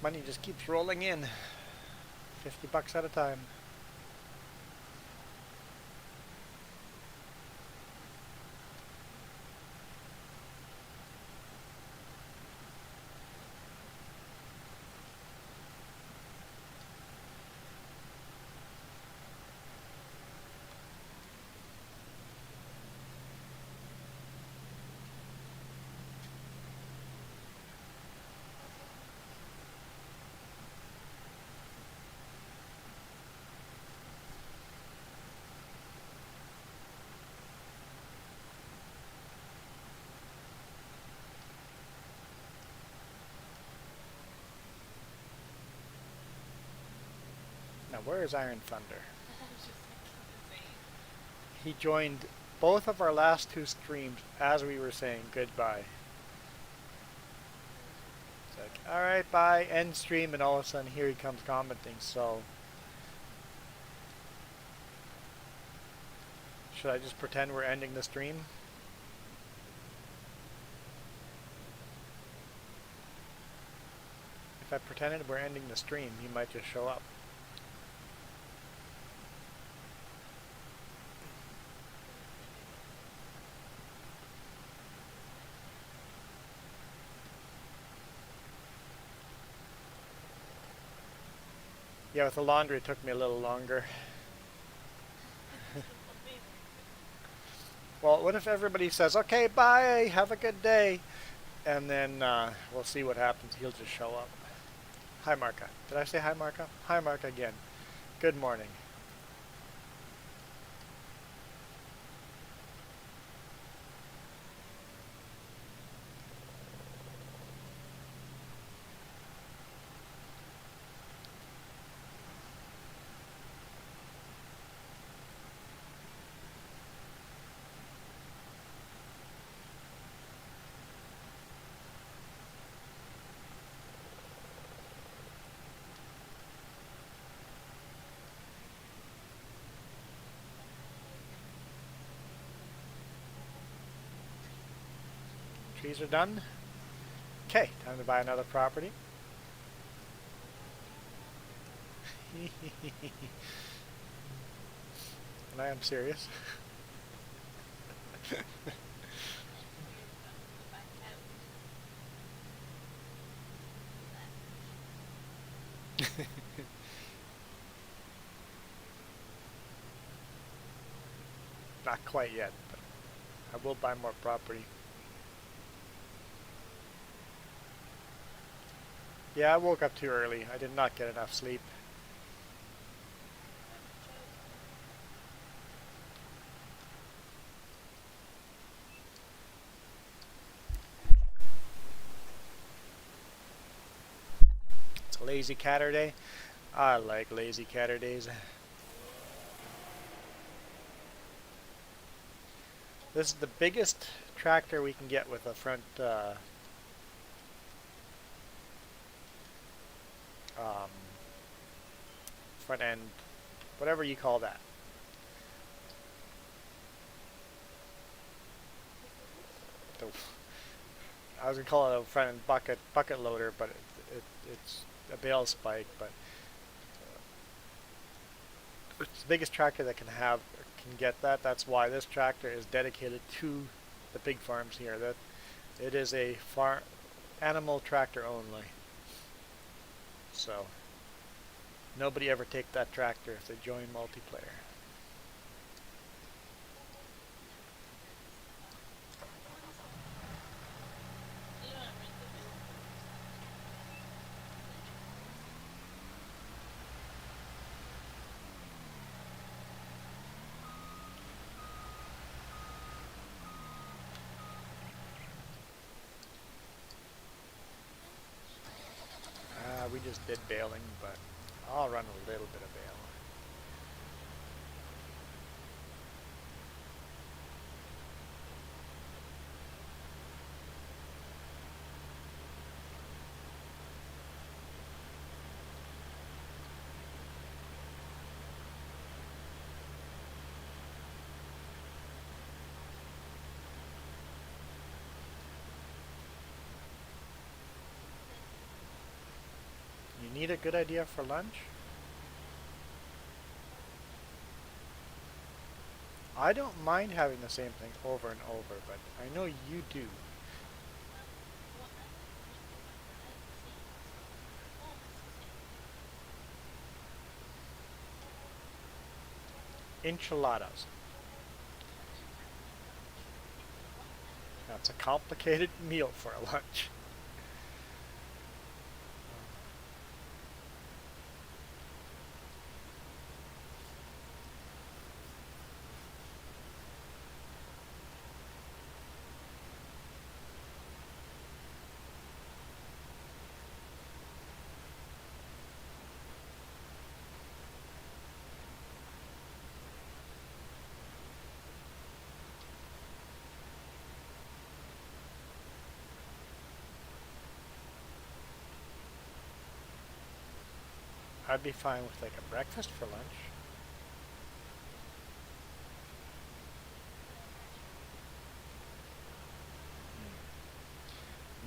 money just keeps rolling in. 50 bucks at a time. Now where is Iron Thunder? He joined both of our last two streams as we were saying goodbye. It's like, alright, bye, end stream, and all of a sudden here he comes commenting, so should I just pretend we're ending the stream? If I pretended we're ending the stream, he might just show up. Yeah, with the laundry it took me a little longer. Well, what if everybody says, okay, bye, have a good day, and then we'll see what happens. He'll just show up. Hi, Marka. Did I say hi, Marka? Hi, Marka again. Good morning. Trees are done. Okay, time to buy another property. And I am serious. Not quite yet, but I will buy more property. Yeah, I woke up too early. I did not get enough sleep. It's a lazy catter day. I like lazy catter days. This is the biggest tractor we can get with a front front end, whatever you call that. I was gonna call it a front end bucket loader, but it's a bale spike. But it's the biggest tractor that can get that. That's why this tractor is dedicated to the pig farms here. That it is a animal tractor only. So nobody ever take that tractor if they join multiplayer. We just did baling, but I'll run a little bit of bale. You need a good idea for lunch? I don't mind having the same thing over and over, but I know you do. Enchiladas. That's a complicated meal for a lunch. I'd be fine with like a breakfast for lunch.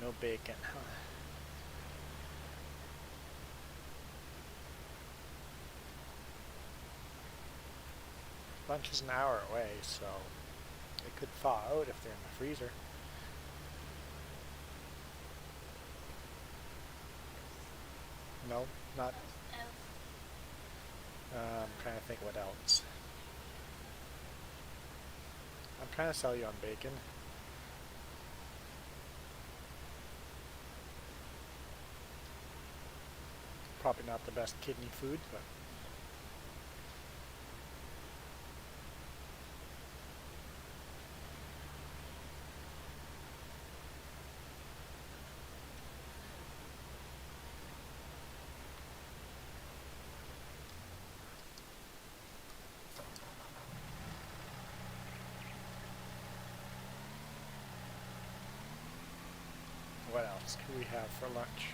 No bacon, huh? Lunch is an hour away, so it could thaw out if they're in the freezer. No, not. I'm trying to think what else. I'm trying to sell you on bacon. Probably not the best kidney food, but what else do we have for lunch?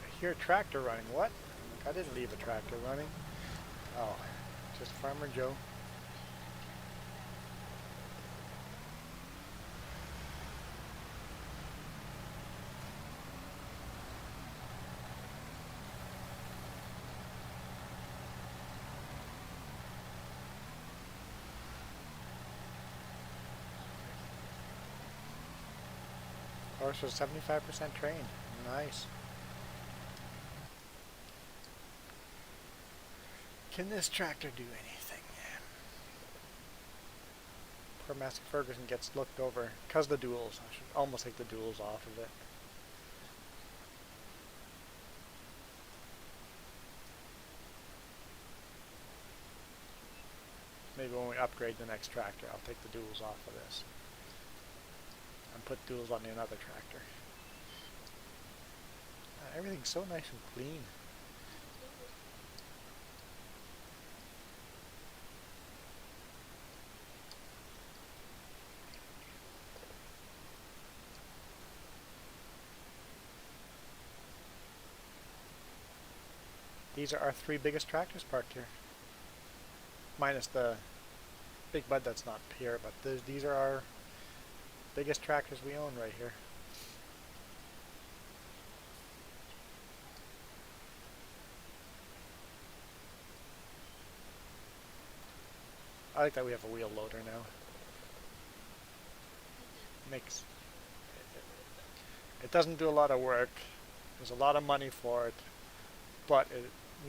I hear a tractor running. What? I didn't leave a tractor running. Oh, just Farmer Joe. Horse was 75% trained. Nice. Can this tractor do anything? Poor Master Ferguson gets looked over because the duals. I should almost take the duals off of it. Maybe when we upgrade the next tractor, I'll take the duals off of this. and put duals on another tractor. Everything's so nice and clean. These are our 3 biggest tractors parked here. Minus the big bud that's not here, but these are our biggest tractors we own right here. I like that we have a wheel loader now. It doesn't do a lot of work. There's a lot of money for it, but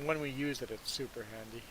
when we use it, it's super handy.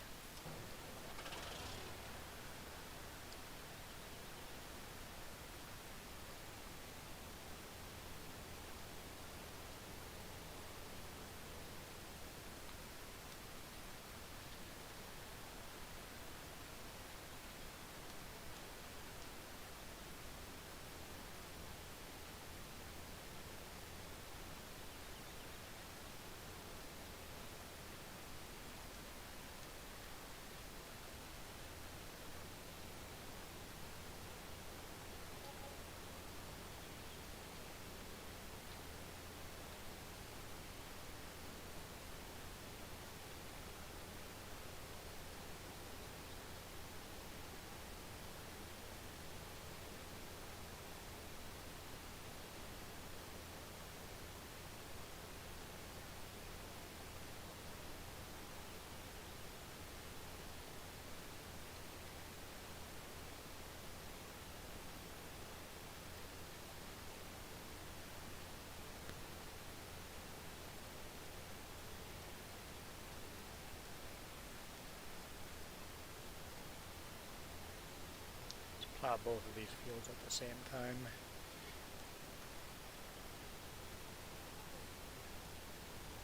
Plow both of these fields at the same time.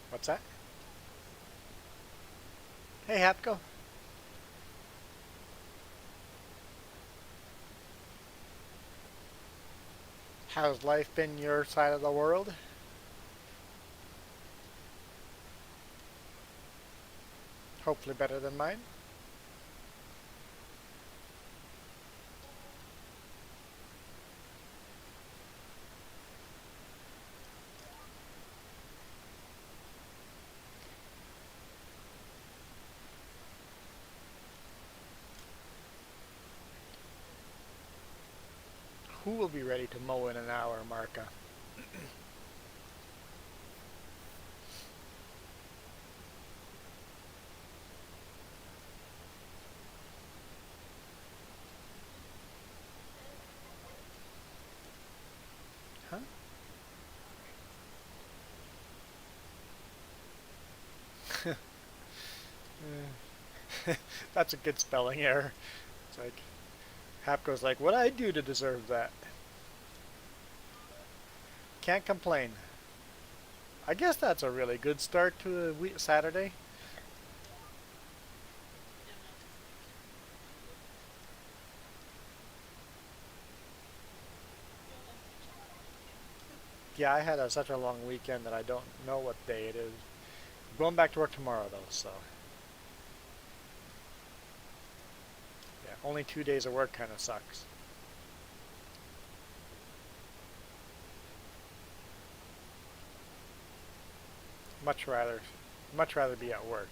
What's that? Hey, Hapco. How's life been your side of the world? Hopefully better than mine. Who will be ready to mow in an hour, Marka? Huh? That's a good spelling error. It's like, Hapco's like, what'd I do to deserve that? Can't complain. I guess that's a really good start to a Saturday. Yeah, I had such a long weekend that I don't know what day it is. I'm going back to work tomorrow though, so yeah, only 2 days of work kind of sucks. Much rather, much rather be at work.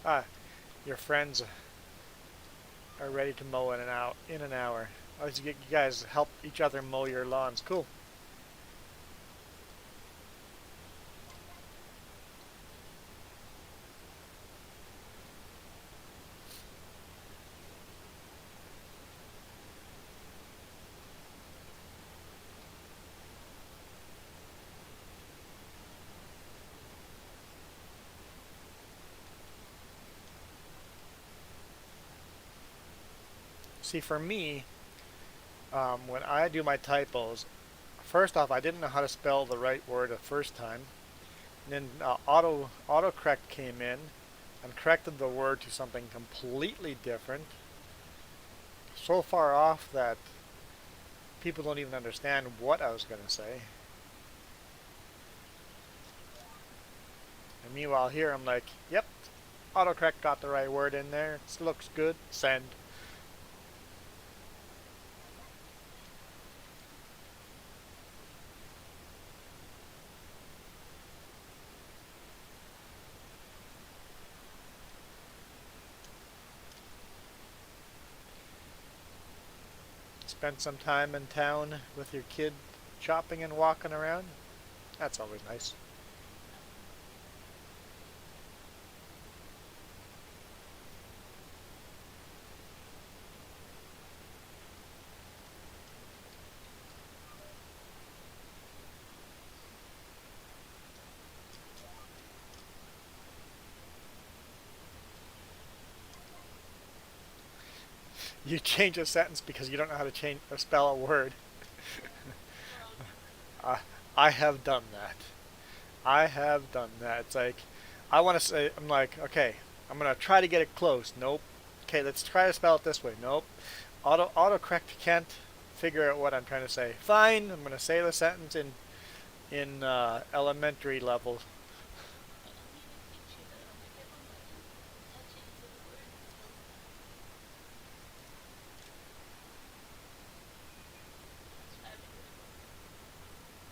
Ah, your friends are ready to mow in an hour. Oh, so you guys help each other mow your lawns. Cool. See, for me, when I do my typos, first off, I didn't know how to spell the right word the first time. And then autocorrect came in, and corrected the word to something completely different, so far off that people don't even understand what I was going to say. And meanwhile here I'm like, yep, autocorrect got the right word in there. It looks good. Send. Spend some time in town with your kid shopping and walking around. That's always nice. You change a sentence because you don't know how to change or spell a word. uh, I have done that. I have done that. It's like, I want to say, I'm like, okay, I'm going to try to get it close. Nope. Okay, let's try to spell it this way. Nope. Autocorrect can't figure out what I'm trying to say. Fine, I'm going to say the sentence in elementary level.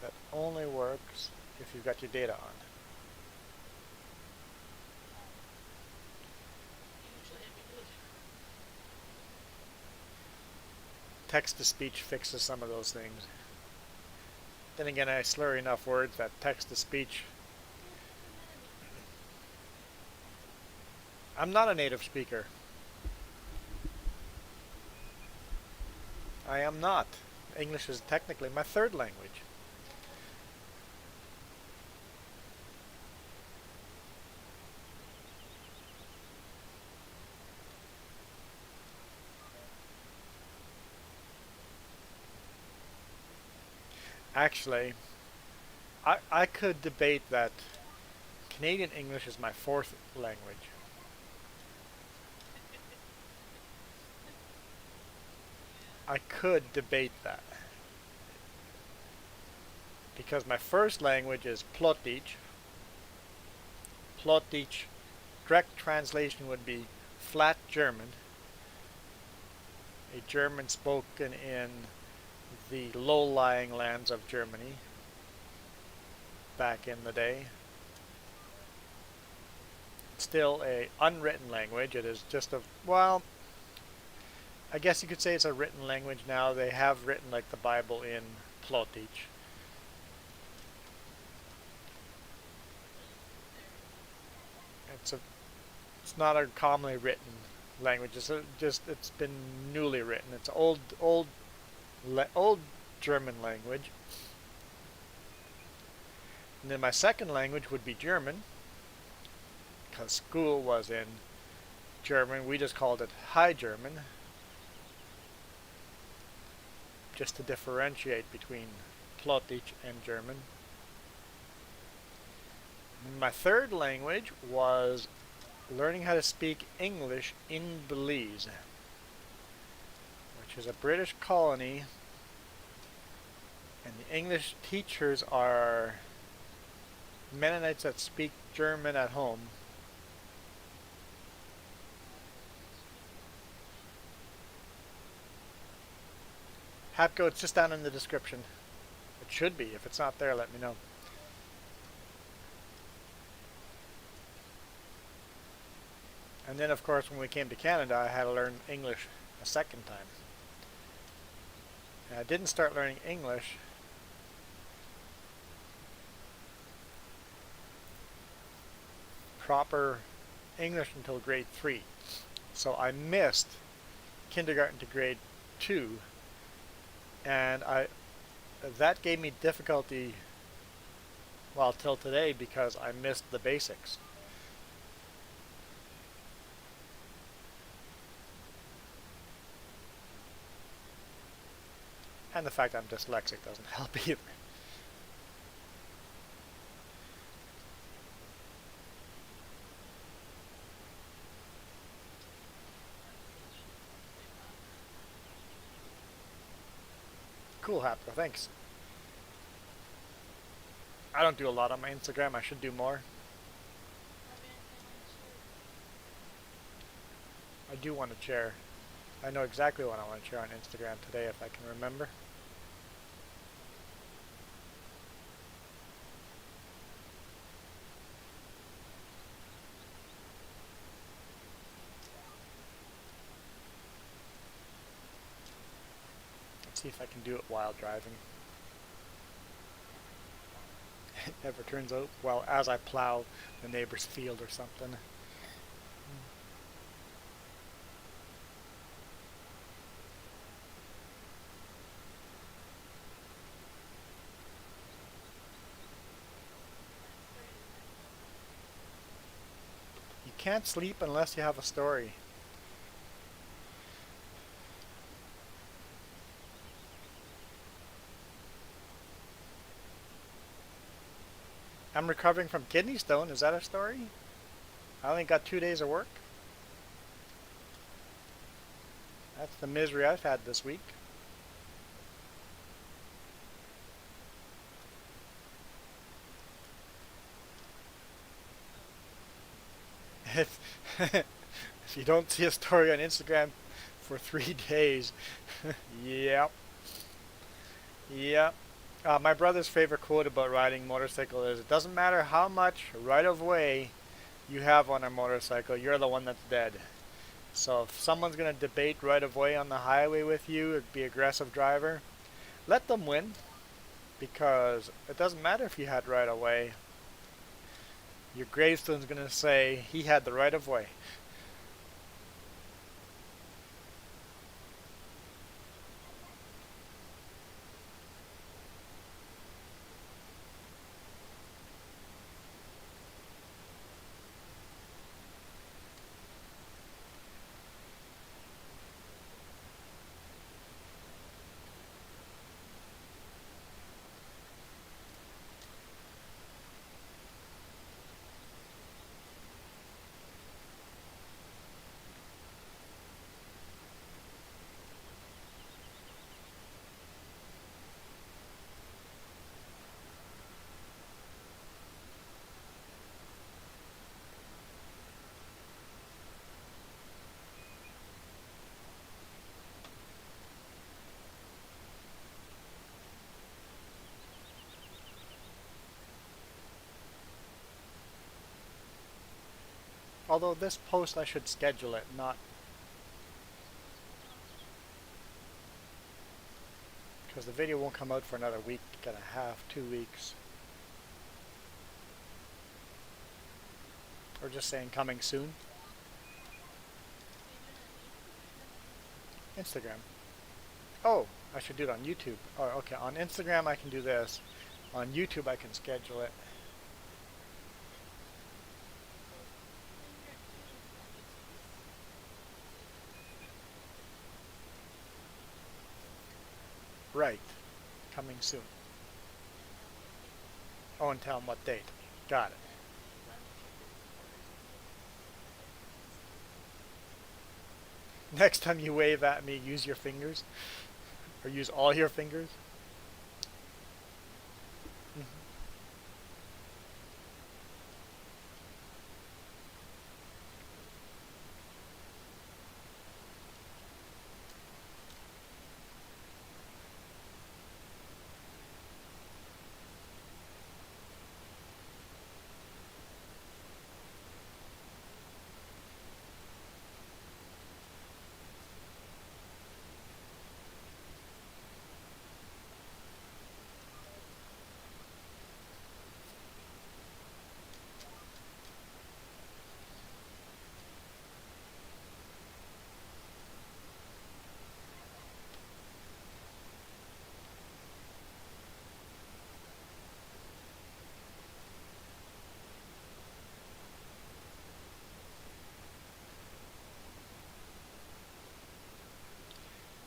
That only works if you've got your data on. Text-to-speech fixes some of those things. Then again, I slur enough words that text-to-speech. I'm not a native speaker. I am not. English is technically my third language. Actually, I could debate that Canadian English is my fourth language. I could debate that. Because my first language is Plotich. Plotich, correct translation would be flat German. A German spoken in the low-lying lands of Germany back in the day. Still a unwritten language. It is just a, well, I guess you could say it's a written language now. They have written like the Bible in Plotich. It's a, it's not a commonly written language. It's been newly written. It's old German language. And then my second language would be German, because school was in German. We just called it High German, just to differentiate between Plotich and German. My third language was learning how to speak English in Belize, which is a British colony, and the English teachers are Mennonites that speak German at home. Hapco, it's just down in the description. It should be. If it's not there, let me know. And then, of course, when we came to Canada, I had to learn English a second time. And I didn't start learning English proper English until grade 3. So I missed kindergarten to grade 2, and that gave me difficulty, well, till today, because I missed the basics. And the fact I'm dyslexic doesn't help either. Cool, Hapco. Thanks. I don't do a lot on my Instagram. I should do more. I do want to share. I know exactly what I want to share on Instagram today if I can remember. Let's see if I can do it while driving. It never turns out well as I plow the neighbor's field or something. You can't sleep unless you have a story. I'm recovering from kidney stone. Is that a story? I only got 2 days of work. That's the misery I've had this week. If, if you don't see a story on Instagram for 3 days, yep. Yep. My brother's favorite quote about riding motorcycle is, it doesn't matter how much right of way you have on a motorcycle, you're the one that's dead. So if someone's going to debate right of way on the highway with you, be aggressive driver, let them win, because it doesn't matter if you had right of way. Your gravestone's going to say he had the right of way. Although this post I should schedule it, not because the video won't come out for another week and a half, 2 weeks. Or just saying coming soon. Instagram. Oh, I should do it on YouTube. Oh, okay. On Instagram I can do this. On YouTube I can schedule it. Right. Coming soon. Oh, and tell them what date. Got it. Next time you wave at me, use your fingers. Or use all your fingers.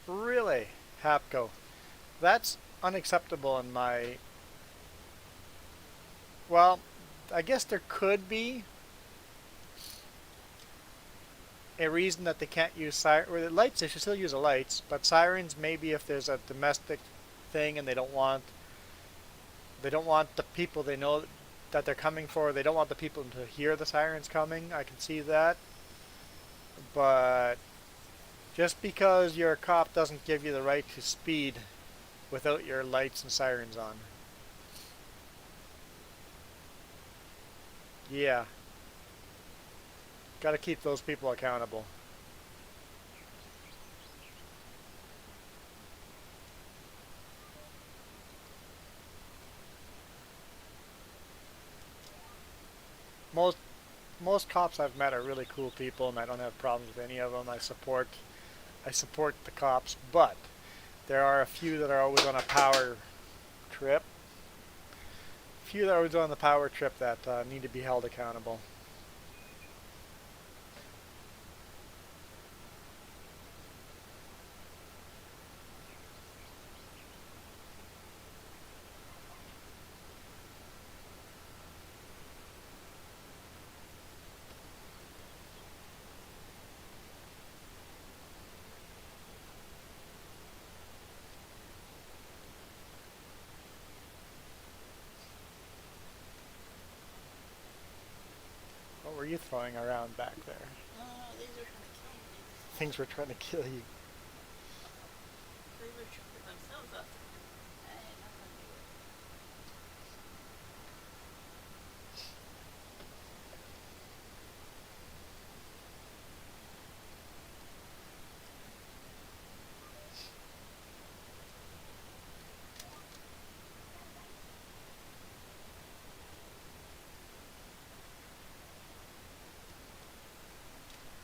Really? Hapco. That's unacceptable in my... Well, I guess there could be a reason that they can't use sirens. Or the lights, they should still use the lights, but sirens maybe if there's a domestic thing, and they don't want the people they know that they're coming for. They don't want the people to hear the sirens coming. I can see that, but just because your cop doesn't give you the right to speed without your lights and sirens on. Yeah, got to keep those people accountable. Most most cops I've met are really cool people, and I don't have problems with any of them. I support the cops, but there are a few that are always on a power trip. Few that are always on the power trip that need to be held accountable. What were you throwing around back there? These are trying to kill me. Things were trying to kill you. They were tripping themselves up. I had nothing to do with it.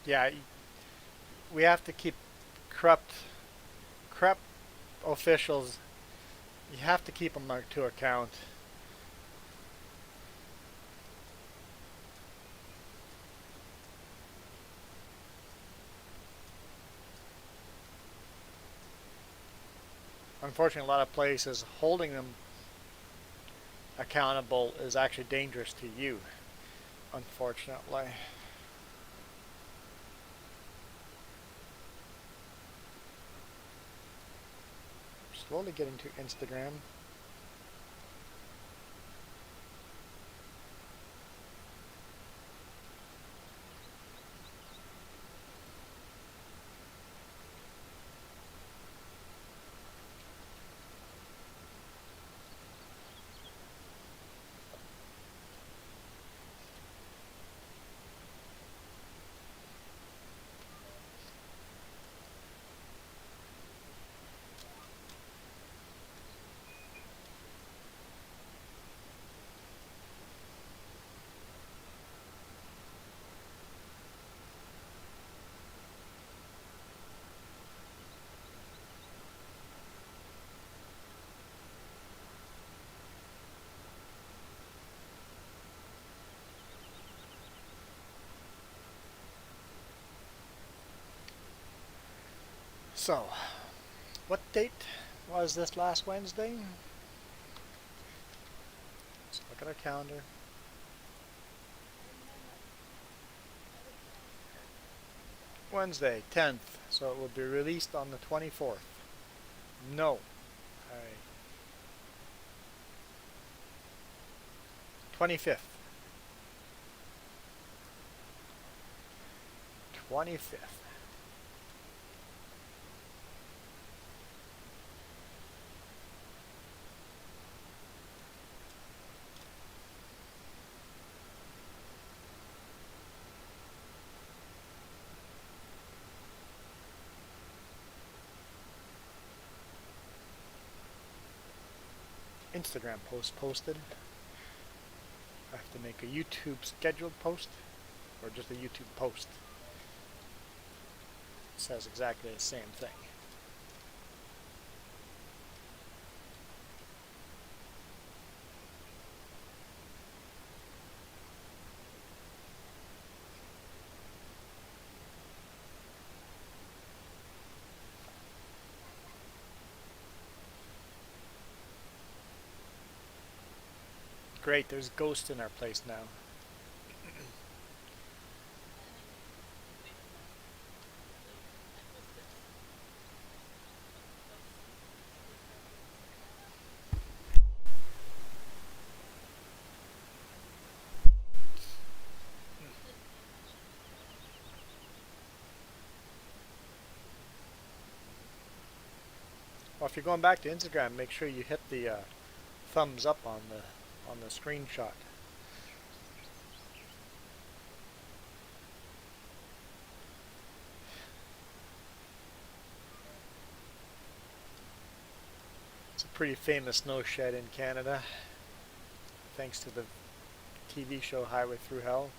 Yeah, we have to keep corrupt officials. You have to keep them to account. Unfortunately, a lot of places holding them accountable is actually dangerous to you. Unfortunately. Slowly getting to Instagram. So, what date was this last Wednesday? Let's look at our calendar. Wednesday, 10th. So it will be released on the 24th. No. 25th. 25th. Instagram post posted. I have to make a YouTube scheduled post or just a YouTube post. It says exactly the same thing. Great, there's ghosts in our place now. Well, if you're going back to Instagram, make sure you hit the thumbs up on the screenshot. It's a pretty famous snow shed in Canada, thanks to the TV show Highway Through Hell.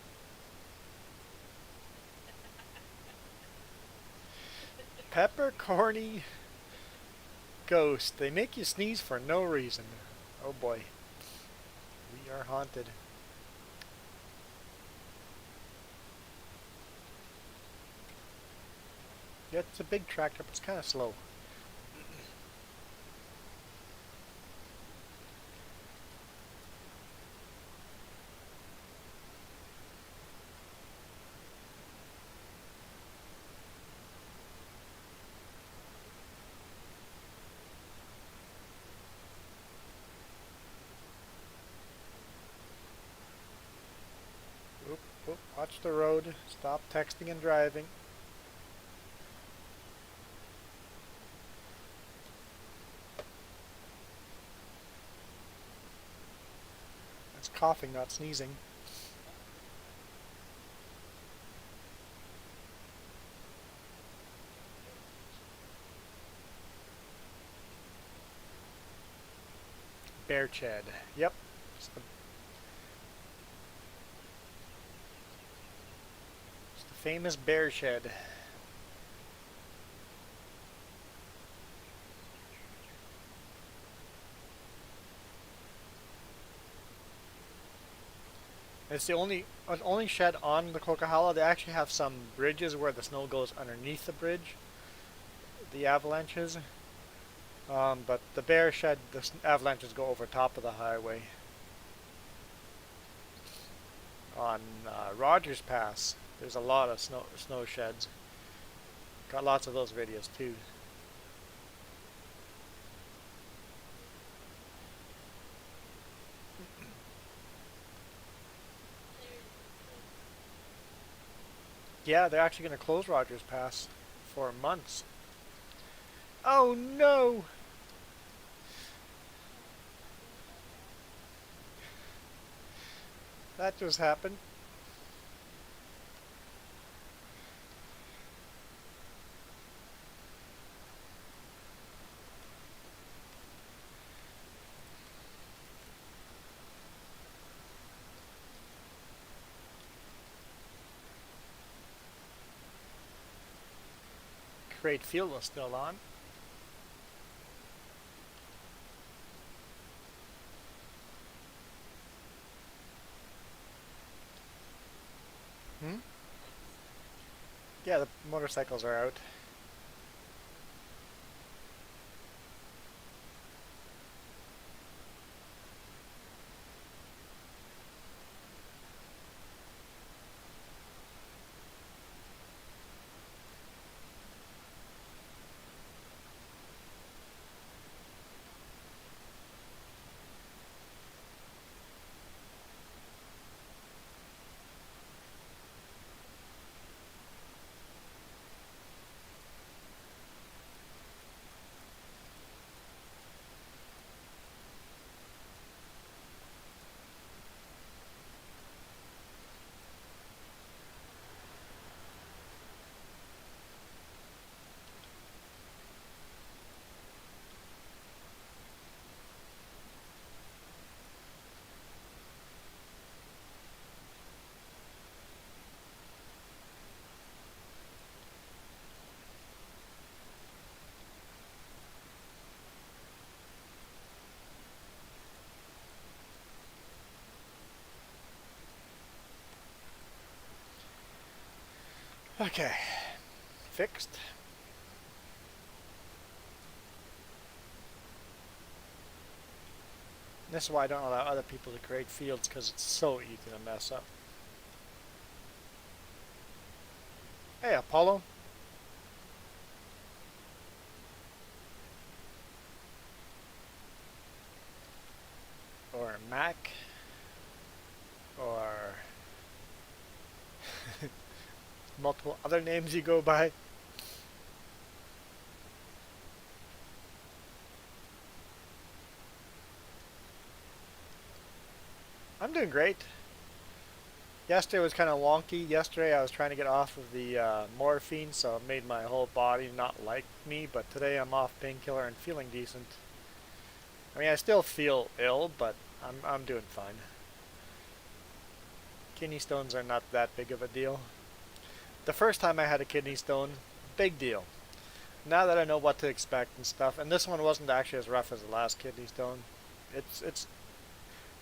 Peppercorny ghost. They make you sneeze for no reason. Oh boy. We are haunted. Yeah, it's a big tractor, but it's kind of slow. Oop, oop, watch the road. Stop texting and driving. That's coughing, not sneezing. Bear Chad. Yep. It's the famous bear shed. It's the only shed on the Coquihalla. They actually have some bridges where the snow goes underneath the bridge, the avalanches. But the bear shed, the avalanches go over top of the highway. On Rogers Pass, there's a lot of snow sheds. Got lots of those videos too. Yeah, they're actually going to close Rogers Pass for months. Oh no! That just happened. Great Field was still on. Hmm? Yeah, the motorcycles are out. Okay, fixed. This is why I don't allow other people to create fields, because it's so easy to mess up. Hey, Apollo. Or Mac. Or multiple other names you go by. doing great. Yesterday was kind of wonky. Yesterday I was trying to get off of the morphine, so it made my whole body not like me. But today I'm off painkiller and feeling decent. I mean, I still feel ill, but I'm doing fine. Kidney stones are not that big of a deal. The first time I had a kidney stone, big deal. Now that I know what to expect and stuff, and this one wasn't actually as rough as the last kidney stone. It's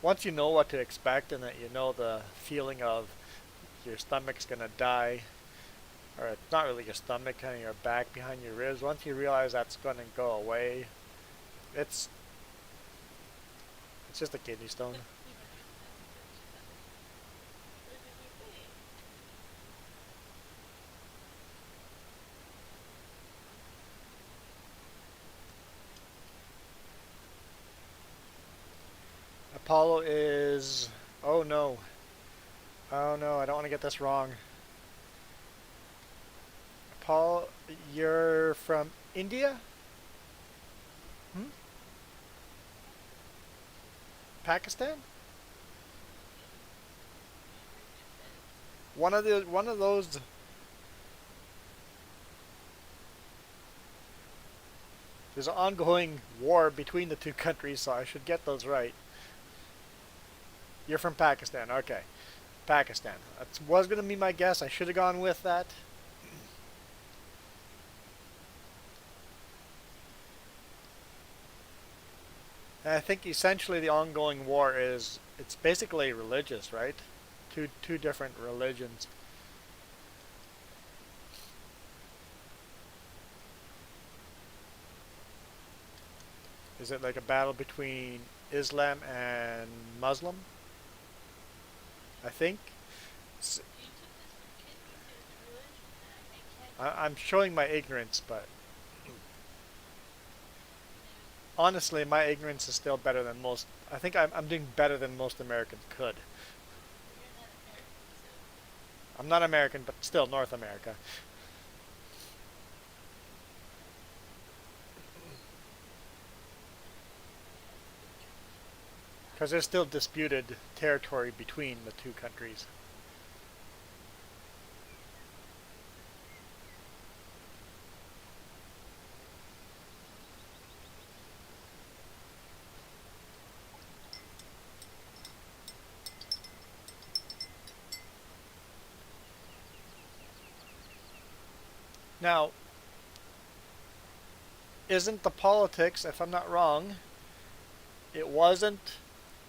once you know what to expect and that you know the feeling of your stomach's gonna die, or it's not really your stomach, kind of your back behind your ribs. Once you realize that's gonna go away, it's it's just a kidney stone. Apollo is, oh no, oh no, I don't want to get this wrong. Paul, you're from India? Hmm? Pakistan? One of those. There's an ongoing war between the two countries, so I should get those right. You're from Pakistan, okay. Pakistan. That was going to be my guess. I should have gone with that. And I think essentially the ongoing war is, it's basically religious, right? Two different religions. Is it like a battle between Islam and Muslim? I think. I'm showing my ignorance, but honestly, my ignorance is still better than most. I think I'm doing better than most Americans could. I'm not American, but still North America. Because there's still disputed territory between the two countries. Now, isn't the politics, if I'm not wrong, it wasn't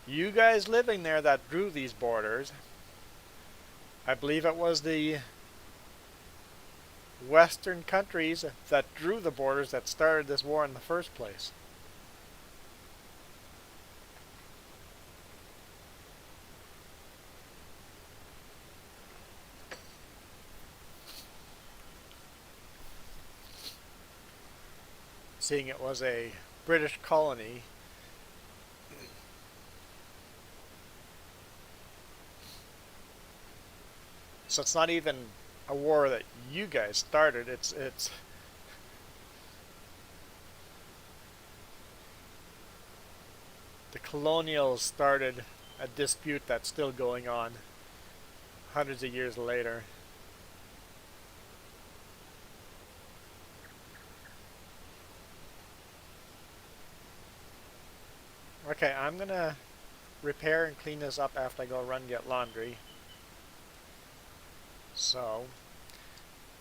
you guys living there that drew these borders. I believe it was the Western countries that drew the borders that started this war in the first place. Seeing it was a British colony. So it's not even a war that you guys started. It's the colonials started a dispute that's still going on hundreds of years later. Okay, I'm gonna repair and clean this up after I go run and get laundry. So,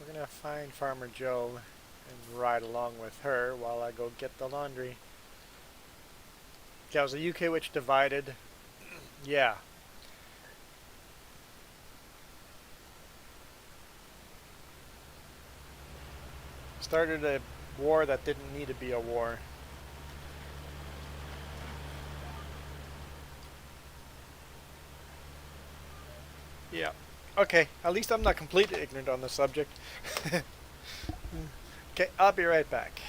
we're gonna find Farmer Joe and ride along with her while I go get the laundry. Yeah, it was the UK which divided. Yeah. Started a war that didn't need to be a war. Yeah. Okay, at least I'm not completely ignorant on the subject. Okay, I'll be right back.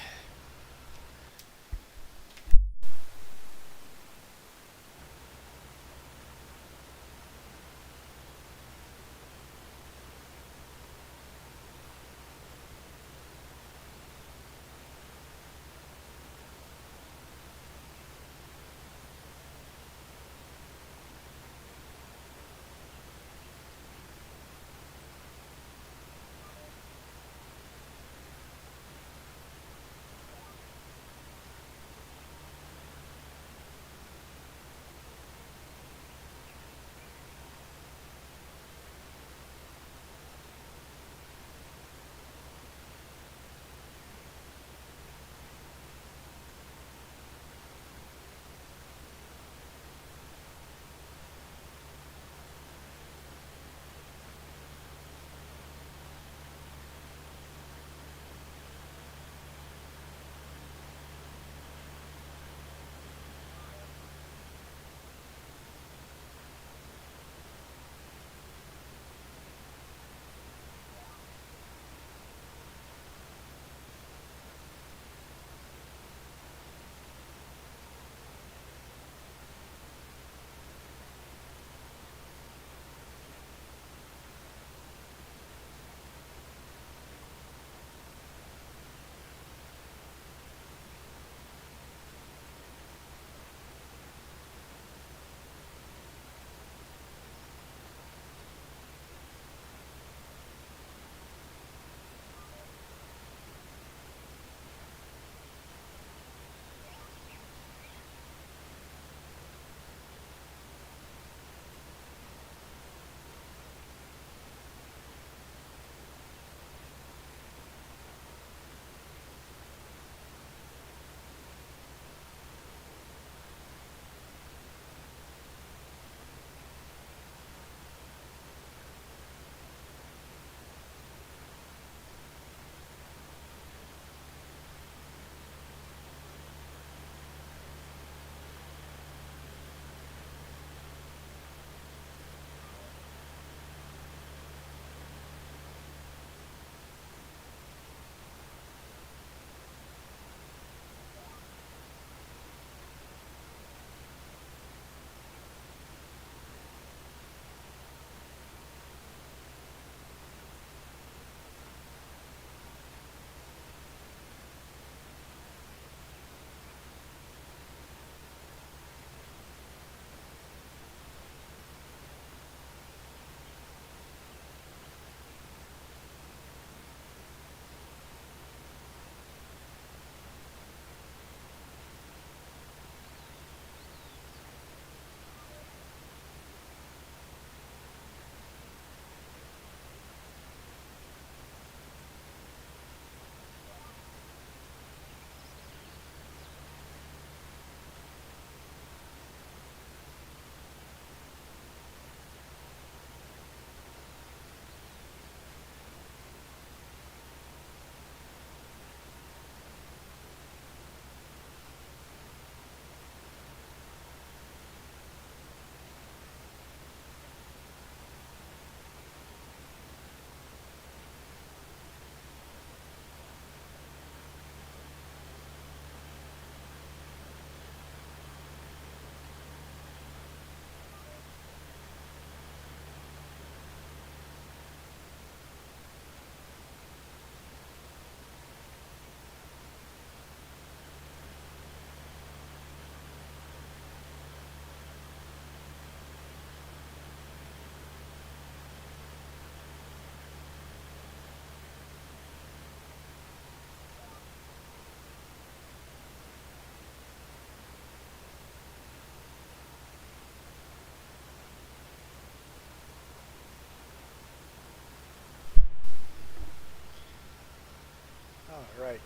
Right.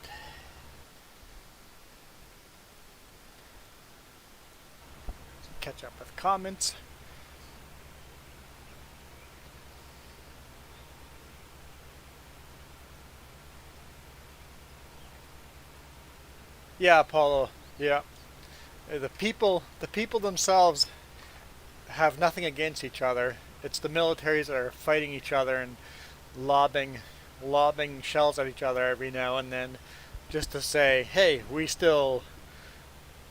Catch up with comments. Yeah, Apollo. Yeah. The people themselves have nothing against each other. It's the militaries that are fighting each other and lobbing shells at each other every now and then just to say, "Hey, we still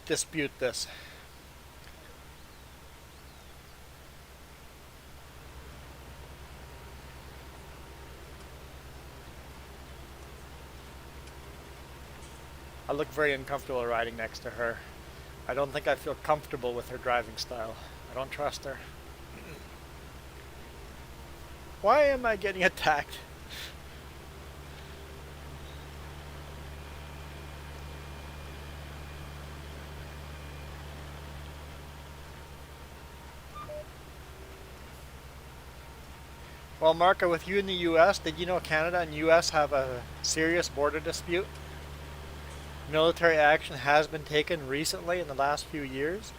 dispute this." I look very uncomfortable riding next to her. I don't think I feel comfortable with her driving style. I don't trust her. Why am I getting attacked? Well, Marco, with you in the US, did you know Canada and US have a serious border dispute? Military action has been taken recently in the last few years.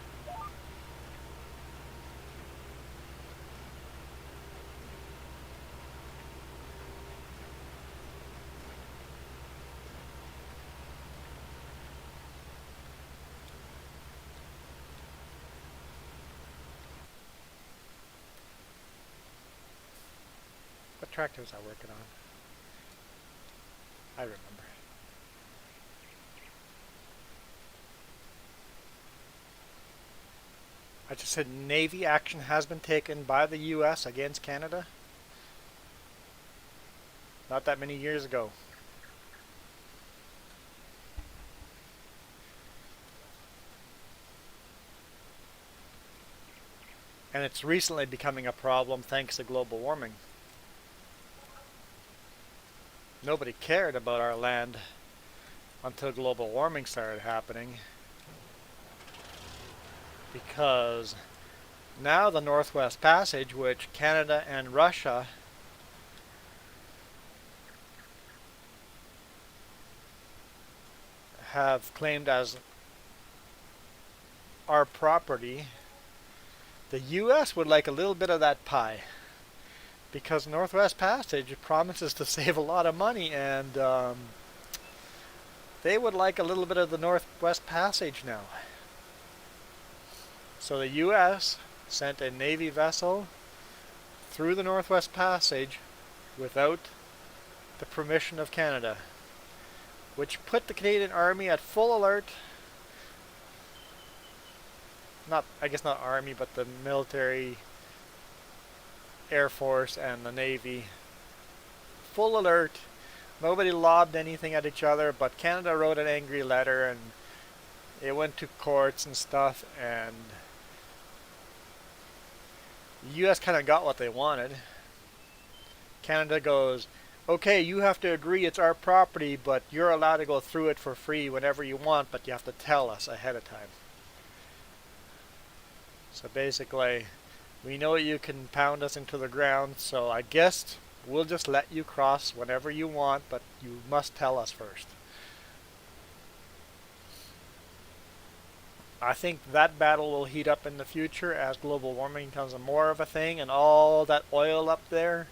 What tractor was I working on? I remember. I just said Navy action has been taken by the US against Canada not that many years ago. And it's recently becoming a problem thanks to global warming. Nobody cared about our land until global warming started happening, because now the Northwest Passage, which Canada and Russia have claimed as our property, the US would like a little bit of that pie, because Northwest Passage promises to save a lot of money, and they would like a little bit of the Northwest Passage now. So the US sent a Navy vessel through the Northwest Passage without the permission of Canada, which put the Canadian Army at full alert. I guess not Army, but the military, Air Force, and the Navy. Full alert. Nobody lobbed anything at each other, but Canada wrote an angry letter, and it went to courts and stuff, and the US kind of got what they wanted. Canada goes, okay, you have to agree it's our property, but you're allowed to go through it for free whenever you want, but you have to tell us ahead of time. So basically, we know you can pound us into the ground, so I guess we'll just let you cross whenever you want, but you must tell us first. I think that battle will heat up in the future as global warming becomes more of a thing, and all that oil up there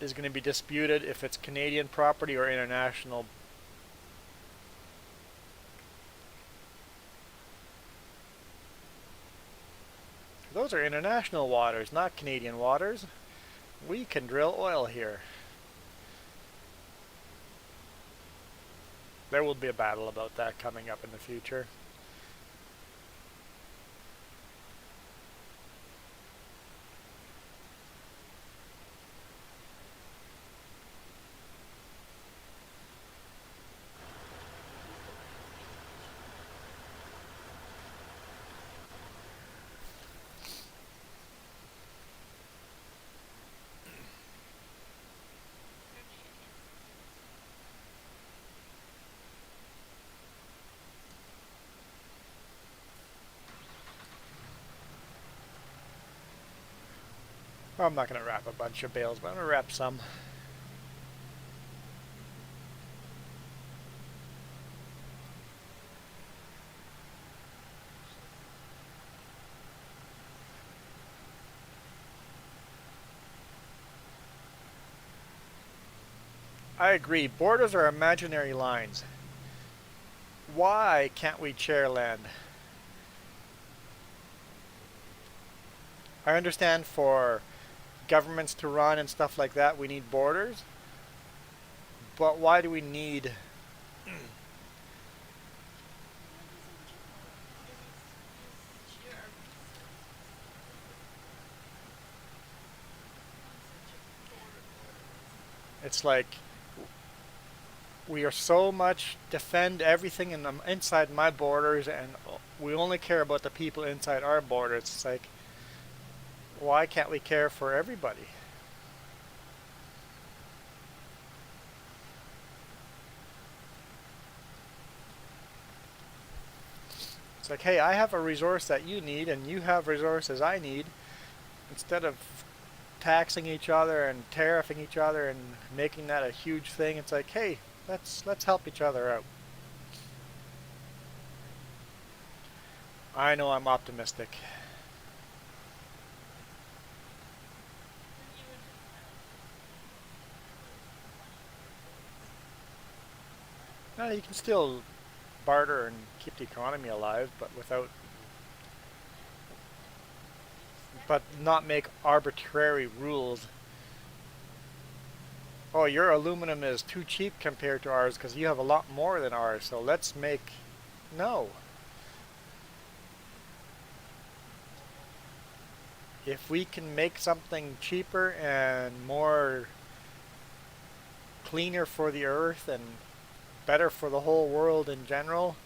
is going to be disputed if it's Canadian property or international. Those are international waters, not Canadian waters. We can drill oil here. There will be a battle about that coming up in the future. Well, I'm not going to wrap a bunch of bales, but I'm going to wrap some. I agree. Borders are imaginary lines. Why can't we share land? I understand for governments to run and stuff like that, we need borders. But why do we need? Just share our resources. Not such a border. It's like we are so much defend everything inside my borders, and we only care about the people inside our borders. It's like, why can't we care for everybody? It's like, hey, I have a resource that you need, and you have resources I need. Instead of taxing each other and tariffing each other and making that a huge thing, it's like, hey, let's help each other out. I know I'm optimistic. Then you would just have Now you can still barter and keep the economy alive, but not make arbitrary rules. Oh, your aluminum is too cheap compared to ours because you have a lot more than ours, so let's make. No. If we can make something cheaper and more cleaner for the earth and better for the whole world in general,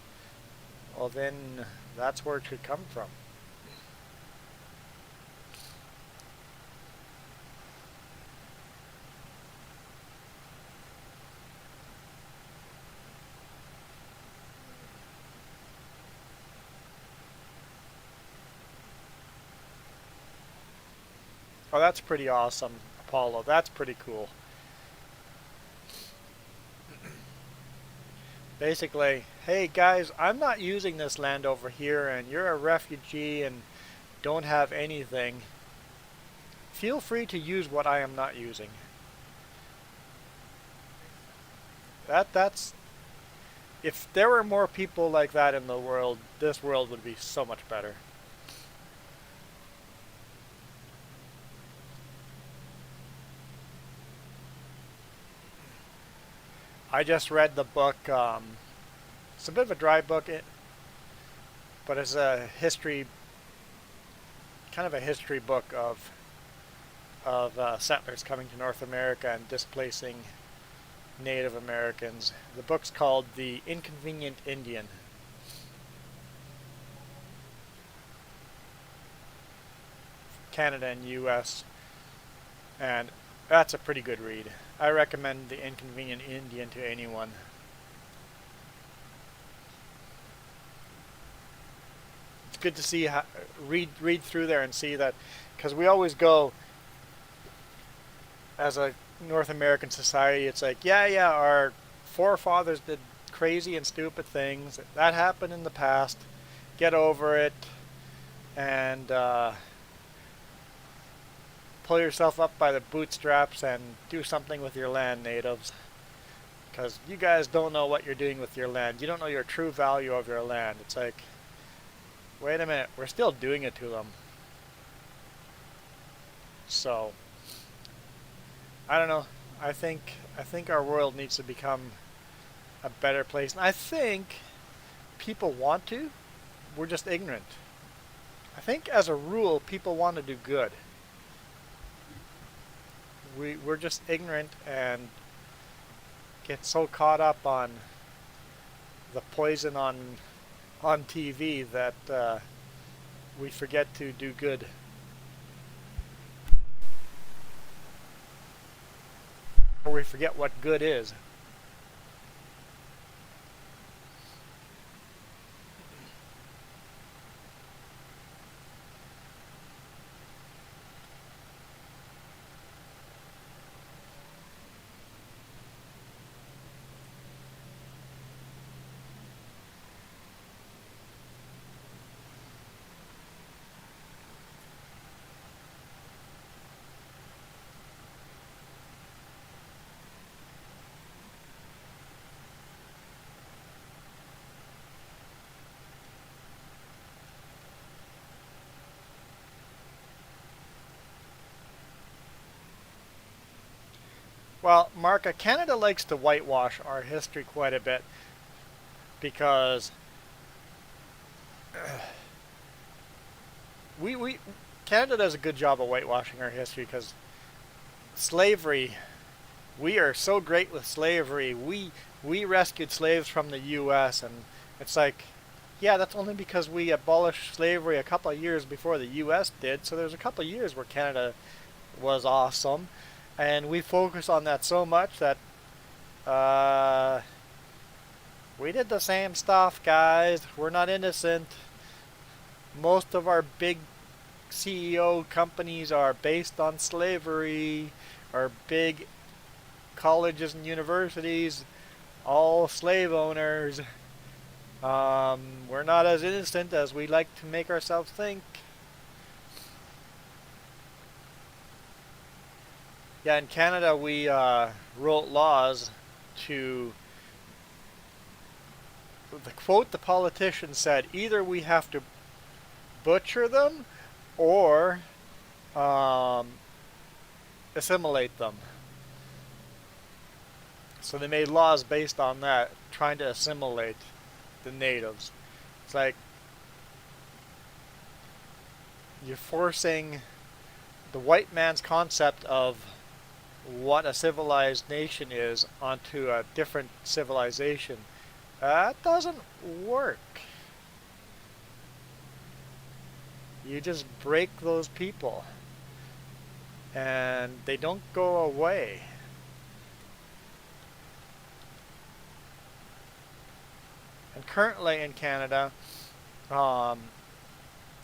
well then that's where it should come from. Oh, that's pretty awesome, Apollo. That's pretty cool. Basically, hey guys, I'm not using this land over here and you're a refugee and don't have anything. Feel free to use what I am not using. That's if there were more people like that in the world, this world would be so much better. I just read the book. It's a bit of a dry book, but it's a history, kind of a history book of settlers coming to North America and displacing Native Americans. The book's called The Inconvenient Indian. Canada and U.S. And that's a pretty good read. I recommend The Inconvenient Indian to anyone. It's good to see read through there and see that, because we always go as a North American society. It's like, yeah, our forefathers did crazy and stupid things. That happened in the past. Get over it and pull yourself up by the bootstraps and do something with your land, natives. Because you guys don't know what you're doing with your land. You don't know your true value of your land. It's like, wait a minute, we're still doing it to them. So, I don't know. I think our world needs to become a better place. And I think people want to. We're just ignorant. I think as a rule, people want to do good. We're just ignorant and get so caught up on the poison on TV that we forget to do good. Or we forget what good is. Well, Marka, Canada likes to whitewash our history quite a bit because we Canada does a good job of whitewashing our history because slavery. We are so great with slavery. We rescued slaves from the U.S. and it's like, yeah, that's only because we abolished slavery a couple of years before the U.S. did. So there's a couple of years where Canada was awesome, and we focus on that so much that uh, we did the same stuff, guys. We're not innocent. Most of our big CEO companies are based on slavery. Our big colleges and universities, all slave owners. We're not as innocent as we like to make ourselves think. Yeah, in Canada we wrote laws to, the quote the politician said, either we have to butcher them or um, assimilate them. So they made laws based on that, trying to assimilate the natives. It's like you're forcing the white man's concept of what a civilized nation is onto a different civilization. That doesn't work. You just break those people and they don't go away. And currently in Canada, um,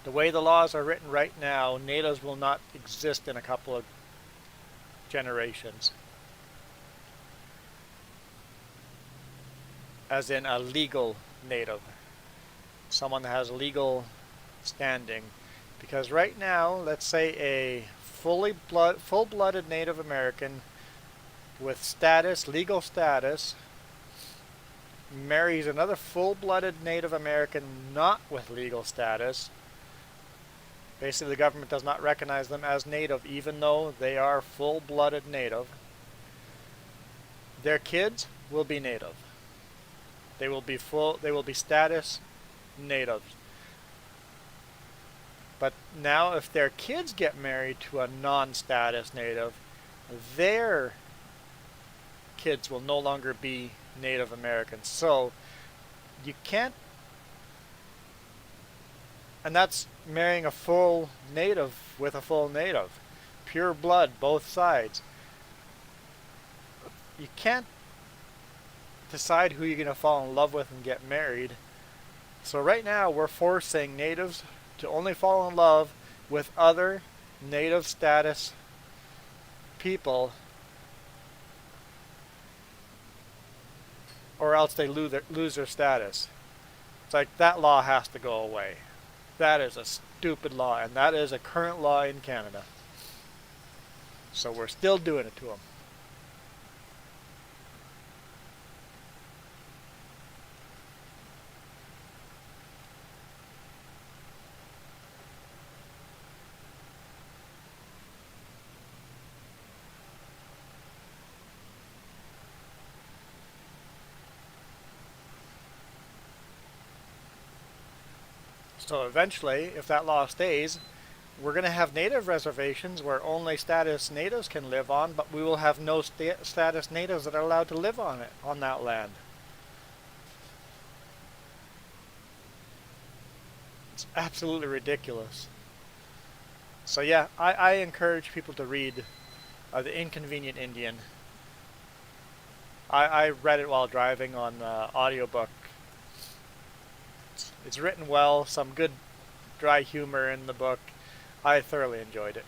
the way the laws are written right now, natives will not exist in a couple of generations. As in a legal native. Someone that has legal standing. Because right now, let's say a full-blooded Native American with status, legal status, marries another full-blooded Native American not with legal status. Basically, the government does not recognize them as Native, even though they are full-blooded Native. Their kids will be Native. They will be status Natives. But now, if their kids get married to a non-status Native, their kids will no longer be Native Americans. So you can't, and that's marrying a full Native with a full Native. Pure blood, both sides. You can't decide who you're going to fall in love with and get married. So right now we're forcing natives to only fall in love with other native status people, or else they lose their status. It's like that law has to go away. That is a stupid law, and that is a current law in Canada. So we're still doing it to them. So eventually, if that law stays, we're going to have native reservations where only status natives can live on, but we will have no status natives that are allowed to live on it, on that land. It's absolutely ridiculous. So yeah, I encourage people to read The Inconvenient Indian. I read it while driving on audiobook. It's written well, some good dry humor in the book. I thoroughly enjoyed it.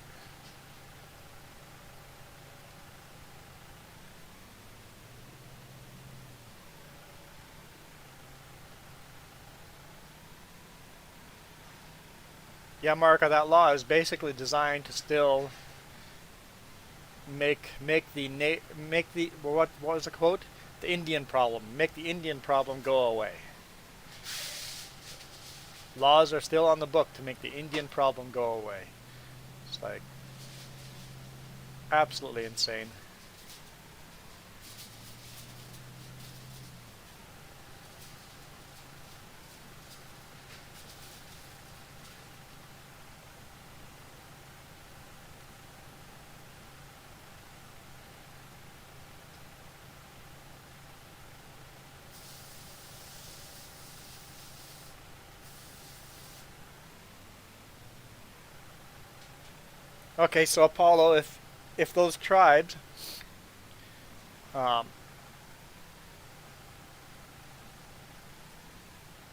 Yeah, Marka, that law is basically designed to still make the what was the quote? The Indian problem. Make the Indian problem go away. Laws are still on the book to make the Indian problem go away. It's like absolutely insane. Okay, so Apollo, if those tribes, um,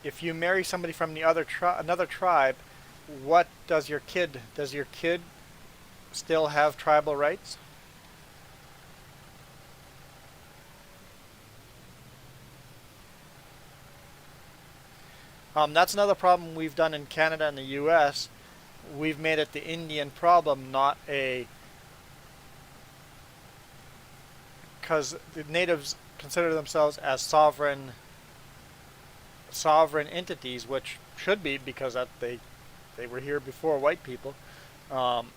if you marry somebody from the another tribe, what does your kid still have tribal rights? That's another problem we've done in Canada and the U.S. We've made it the Indian problem, not a because the natives consider themselves as sovereign entities, which should be because that they were here before white people. Um,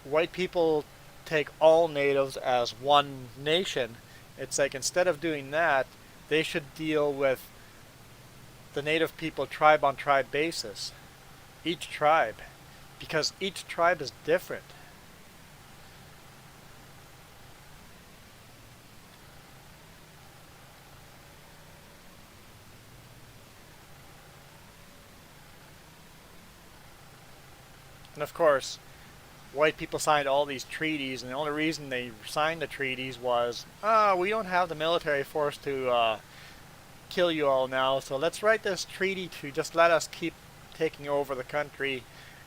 White people take all natives as one nation. It's like instead of doing that, they should deal with the native people tribe on tribe basis, each tribe, because each tribe is different. And of course, white people signed all these treaties, and the only reason they signed the treaties was, we don't have the military force to kill you all now, so let's write this treaty to just let us keep taking over the country.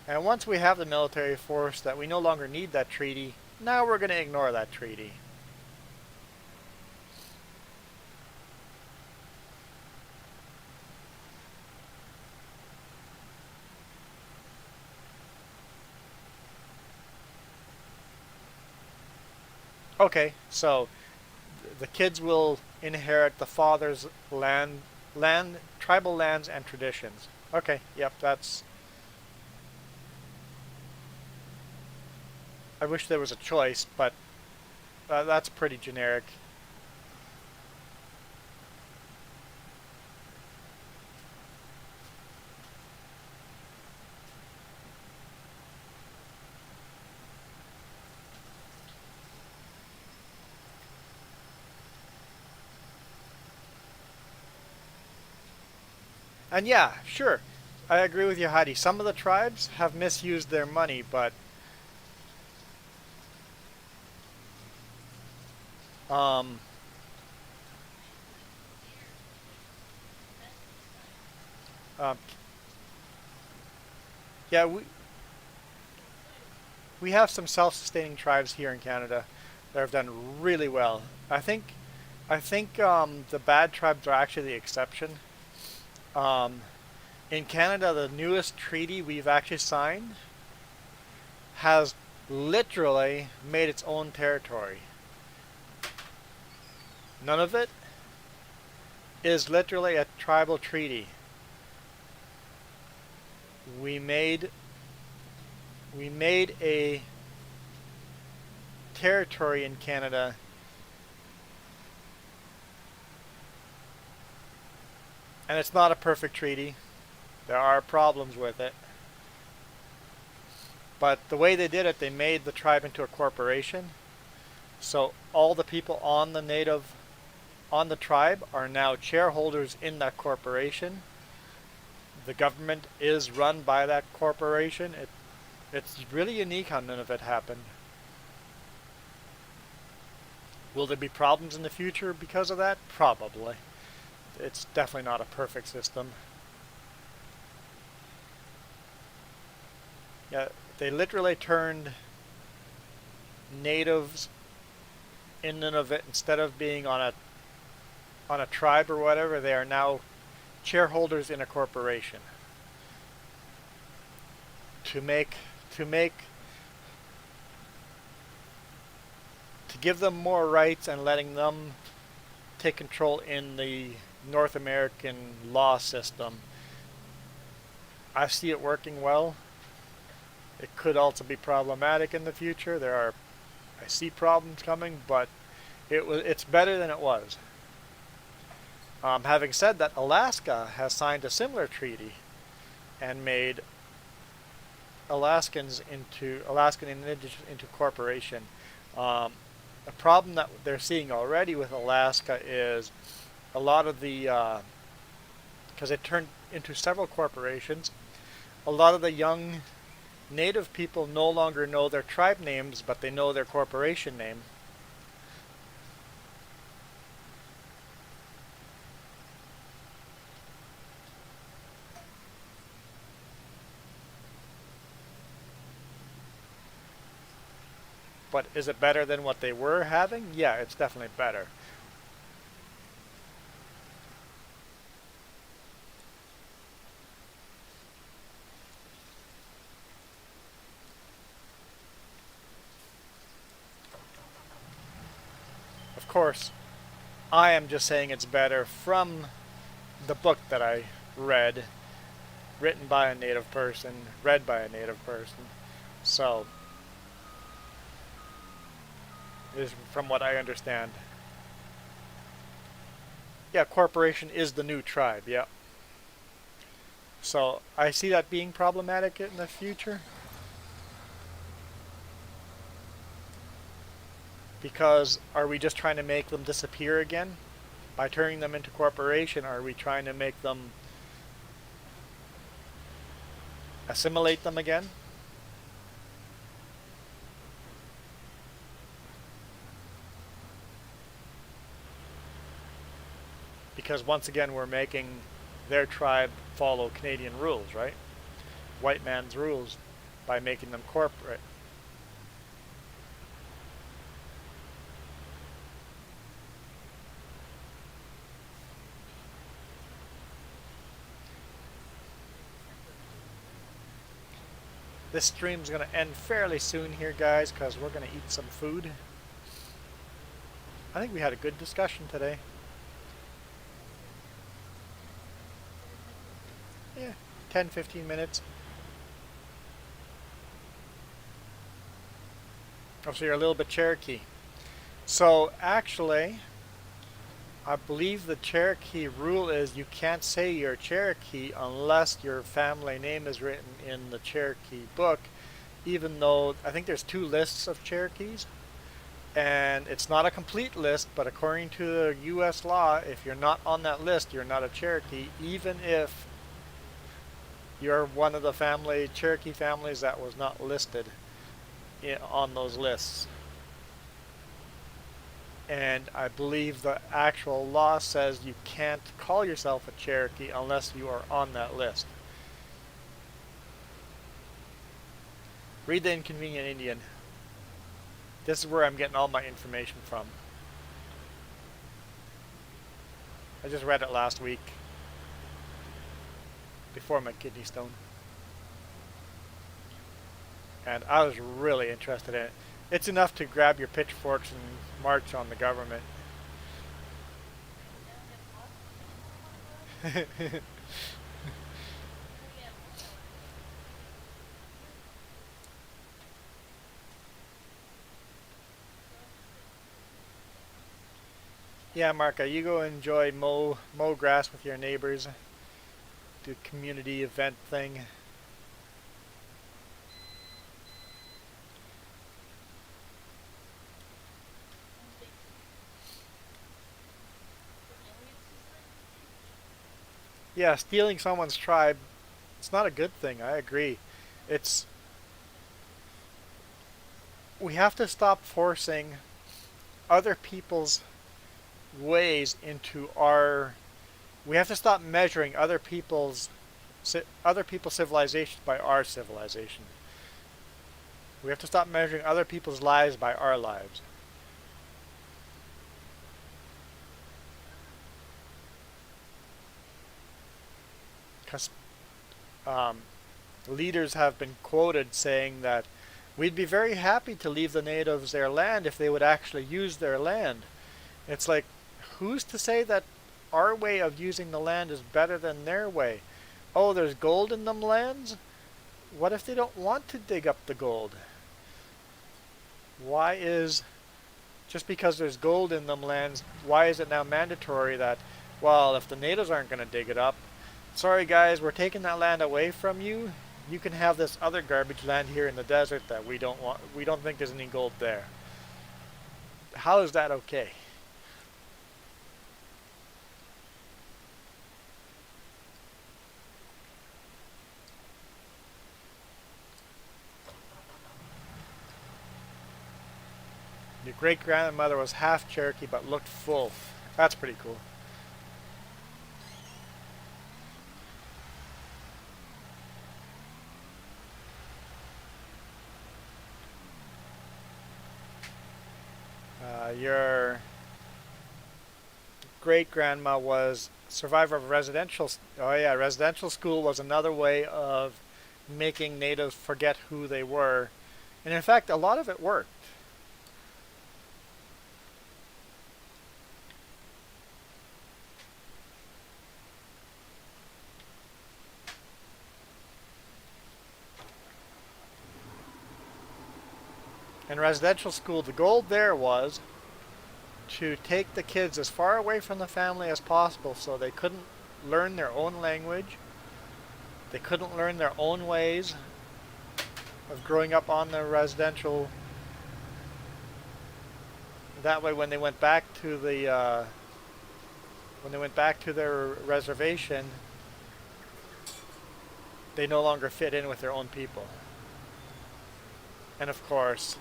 And once we have the military force that we no longer need that treaty, now we're going to ignore that treaty. Okay, so the kids will inherit the father's tribal lands and traditions. Okay, yep, that's. I wish there was a choice, but that's pretty generic. And yeah, sure, I agree with you, Heidi. Some of the tribes have misused their money, but um, um, yeah, we have some self-sustaining tribes here in Canada that have done really well. I think the bad tribes are actually the exception. Um, in Canada, the newest treaty we've actually signed has literally made its own territory. None of it is literally a tribal treaty. We made we made a territory in Canada, and it's not a perfect treaty. There are problems with it. But the way they did it, they made the tribe into a corporation. So all the people on the tribe are now shareholders in that corporation. The government is run by that corporation. It's really unique how none of it happened. Will there be problems in the future because of that? Probably. It's definitely not a perfect system. Yeah, they literally turned natives in Nunavut, instead of being on a tribe or whatever, they are now shareholders in a corporation to make to make to give them more rights and letting them take control in the North American law system. I see it working well. It could also be problematic in the future. I see problems coming, but it's better than it was. Having said that, Alaska has signed a similar treaty and made Alaskan Indigenous into corporation. Um, a problem that they're seeing already with Alaska is a lot of the because it turned into several corporations. A lot of the young Native people no longer know their tribe names, but they know their corporation name. But is it better than what they were having? Yeah, it's definitely better. Of course, I am just saying it's better from the book that I read, written by a native person, read by a native person. So, is from what I understand. Yeah, corporation is the new tribe, yeah. So, I see that being problematic in the future. Because are we just trying to make them disappear again? By turning them into corporation, are we trying to make them assimilate them again? Because once again, we're making their tribe follow Canadian rules, right? White man's rules by making them corporate. This stream's going to end fairly soon here, guys, because we're going to eat some food. I think we had a good discussion today. Yeah, 10-15 minutes. Oh, so you're a little bit Cherokee. So actually, I believe the Cherokee rule is you can't say you're Cherokee unless your family name is written in the Cherokee book, even though I think there's two lists of Cherokees. And it's not a complete list, but according to the U.S. law, if you're not on that list, you're not a Cherokee, even if you're one of the Cherokee families that was not listed on those lists. And I believe the actual law says you can't call yourself a Cherokee unless you are on that list. Read The Inconvenient Indian. This is where I'm getting all my information from. I just read it last week before my kidney stone. And I was really interested in it. It's enough to grab your pitchforks and march on the government. Yeah, Marka, you go enjoy mow grass with your neighbors. Do a community event thing. Yeah, stealing someone's tribe, it's not a good thing. I agree. It's we have to stop forcing other people's ways into our. We have to stop measuring other people's civilizations by our civilization. We have to stop measuring other people's lives by our lives. Because um, leaders have been quoted saying that we'd be very happy to leave the natives their land if they would actually use their land. It's like, who's to say that our way of using the land is better than their way? Oh, there's gold in them lands? What if they don't want to dig up the gold? Why is, just because there's gold in them lands, why is it now mandatory that, well, if the natives aren't going to dig it up, sorry guys, we're taking that land away from you. You can have this other garbage land here in the desert that we don't want. We don't think there's any gold there. How is that okay? great-grandmother was half Cherokee but looked full. That's pretty cool. Your great-grandma was survivor of residential. Oh yeah, residential school was another way of making natives forget who they were. And in fact, a lot of it worked. In residential school, the goal there was to take the kids as far away from the family as possible so they couldn't learn their own language, they couldn't learn their own ways of growing up on the residential. That way, when they went back to their reservation, they no longer fit in with their own people. And of course,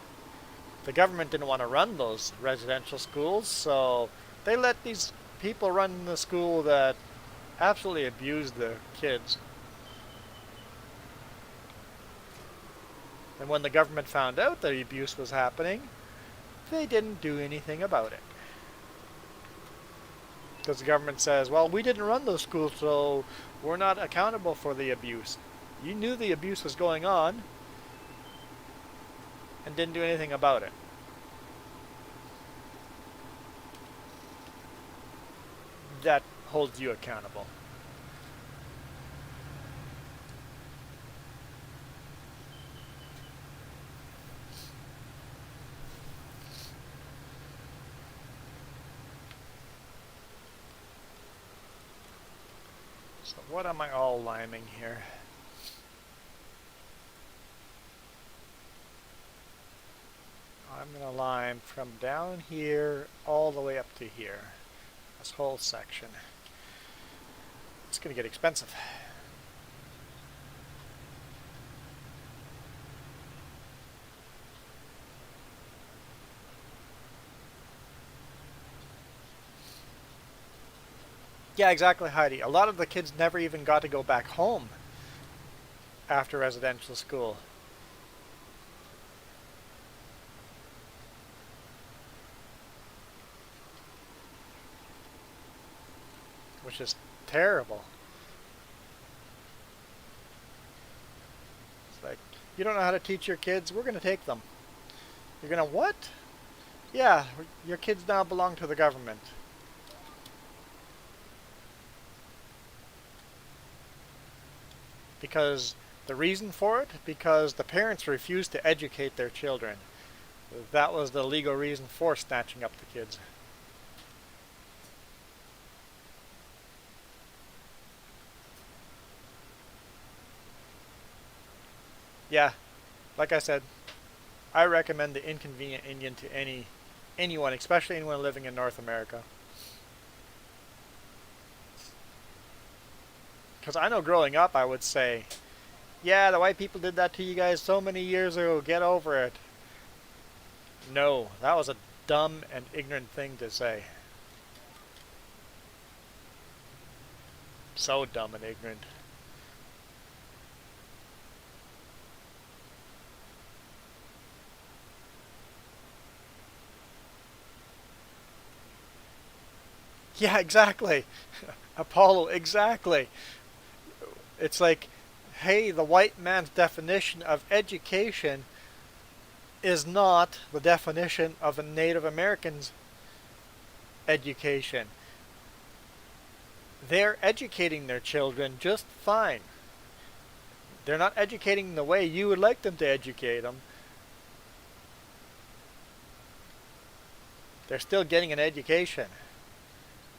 the government didn't want to run those residential schools, so they let these people run the school that absolutely abused the kids. And when the government found out that abuse was happening, they didn't do anything about it. Because the government says, well, we didn't run those schools, so we're not accountable for the abuse. You knew the abuse was going on and didn't do anything about it. That holds you accountable. So what am I all liming here? I'm going to lime from down here all the way up to here. This whole section. It's going to get expensive. Yeah, exactly, Heidi. A lot of the kids never even got to go back home after residential school. Which is terrible. It's like, you don't know how to teach your kids? We're going to take them. You're going to what? Yeah, your kids now belong to the government. Because the reason for it? Because the parents refused to educate their children. That was the legal reason for snatching up the kids. Yeah, like I said, I recommend the Inconvenient Indian to anyone, especially anyone living in North America. Because I know growing up I would say, yeah, the white people did that to you guys so many years ago, get over it. No, that was a dumb and ignorant thing to say. So dumb and ignorant. Yeah, exactly. Apollo, exactly. It's like, hey, the white man's definition of education is not the definition of a Native American's education. They're educating their children just fine. They're not educating the way you would like them to educate them. They're still getting an education.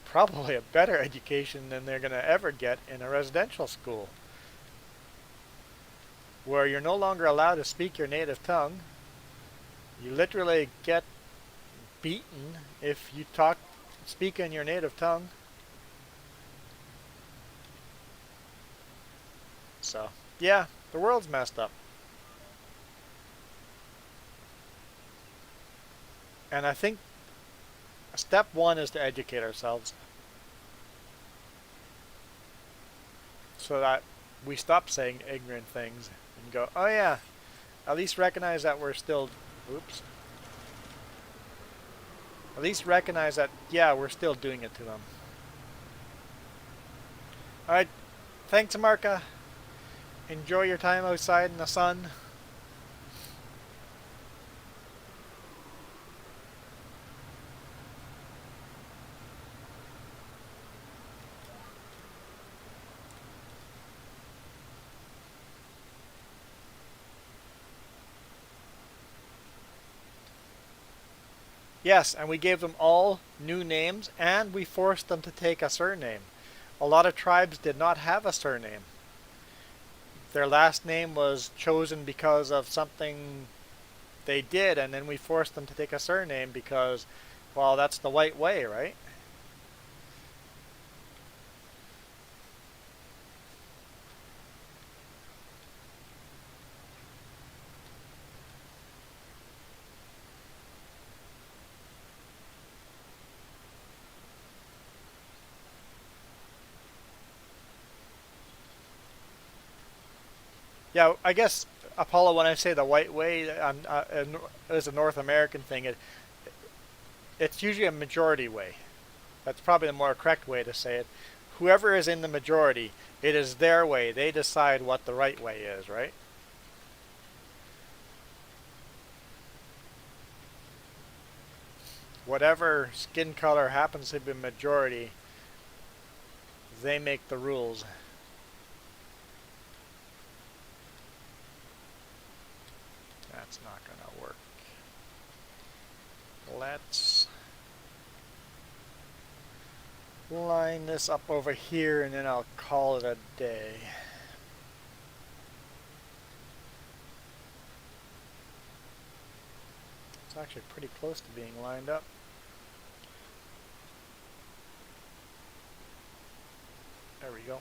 Probably a better education than they're going to ever get in a residential school, where you're no longer allowed to speak your native tongue. You literally get beaten if you speak in your native tongue. So, yeah, the world's messed up. And I think step one is to educate ourselves so that we stop saying ignorant things and go, oh yeah, at least recognize that we're still, oops, at least recognize that, yeah, we're still doing it to them. All right, thanks, Marka. Enjoy your time outside in the sun. Yes, and we gave them all new names and we forced them to take a surname. A lot of tribes did not have a surname. Their last name was chosen because of something they did, and then we forced them to take a surname because, well, that's the white way, right? Yeah, I guess Apollo. When I say the white way, is a North American thing. It's usually a majority way. That's probably the more correct way to say it. Whoever is in the majority, it is their way. They decide what the right way is, right? Whatever skin color happens to be majority, they make the rules. That's not going to work. Let's line this up over here and then I'll call it a day. It's actually pretty close to being lined up. There we go.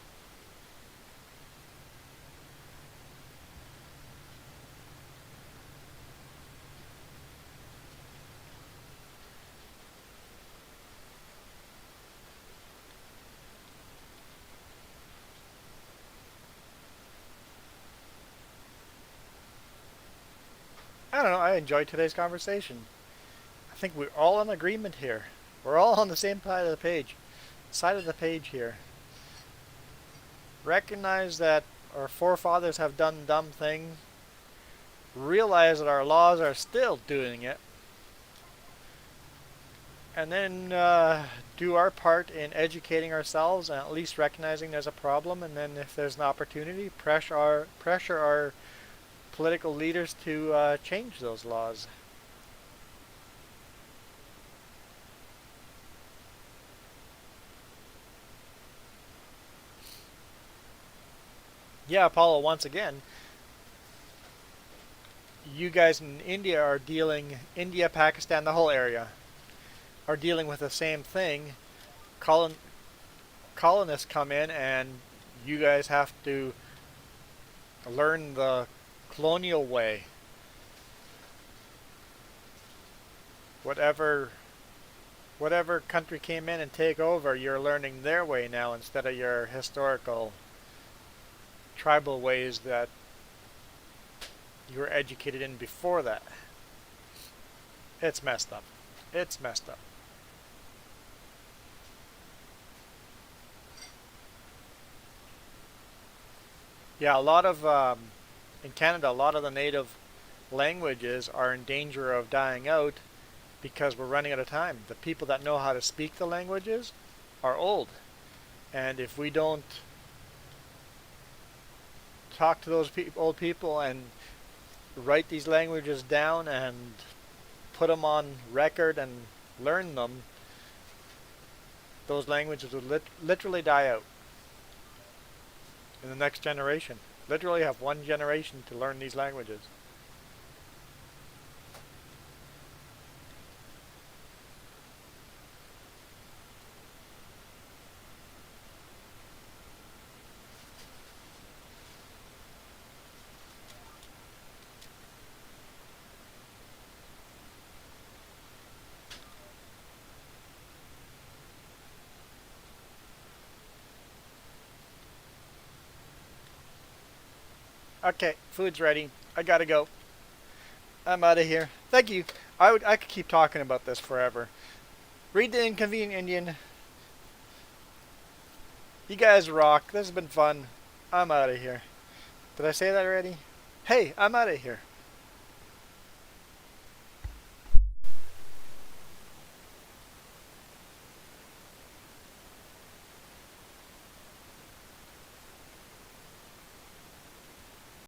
I don't know, I enjoyed today's conversation. I think we're all in agreement here. We're all on the same side of the page here. Recognize that our forefathers have done dumb things. Realize that our laws are still doing it. And then do our part in educating ourselves and at least recognizing there's a problem. And then if there's an opportunity, pressure our political leaders to change those laws. Yeah, Apollo, once again, you guys in India are India, Pakistan, the whole area, are dealing with the same thing. Colon, colonists come in and you guys have to learn the colonial way. Whatever whatever country came in and take over, you're learning their way now instead of your historical tribal ways that you were educated in before that. It's messed up. It's messed up. Yeah, in Canada, a lot of the native languages are in danger of dying out because we're running out of time. The people that know how to speak the languages are old. And if we don't talk to those old people and write these languages down and put them on record and learn them, those languages will literally die out in the next generation. Literally have one generation to learn these languages. Okay, food's ready. I gotta go. I'm out of here. Thank you. I could keep talking about this forever. Read the Inconvenient Indian. You guys rock. This has been fun. I'm out of here. Did I say that already? Hey, I'm out of here.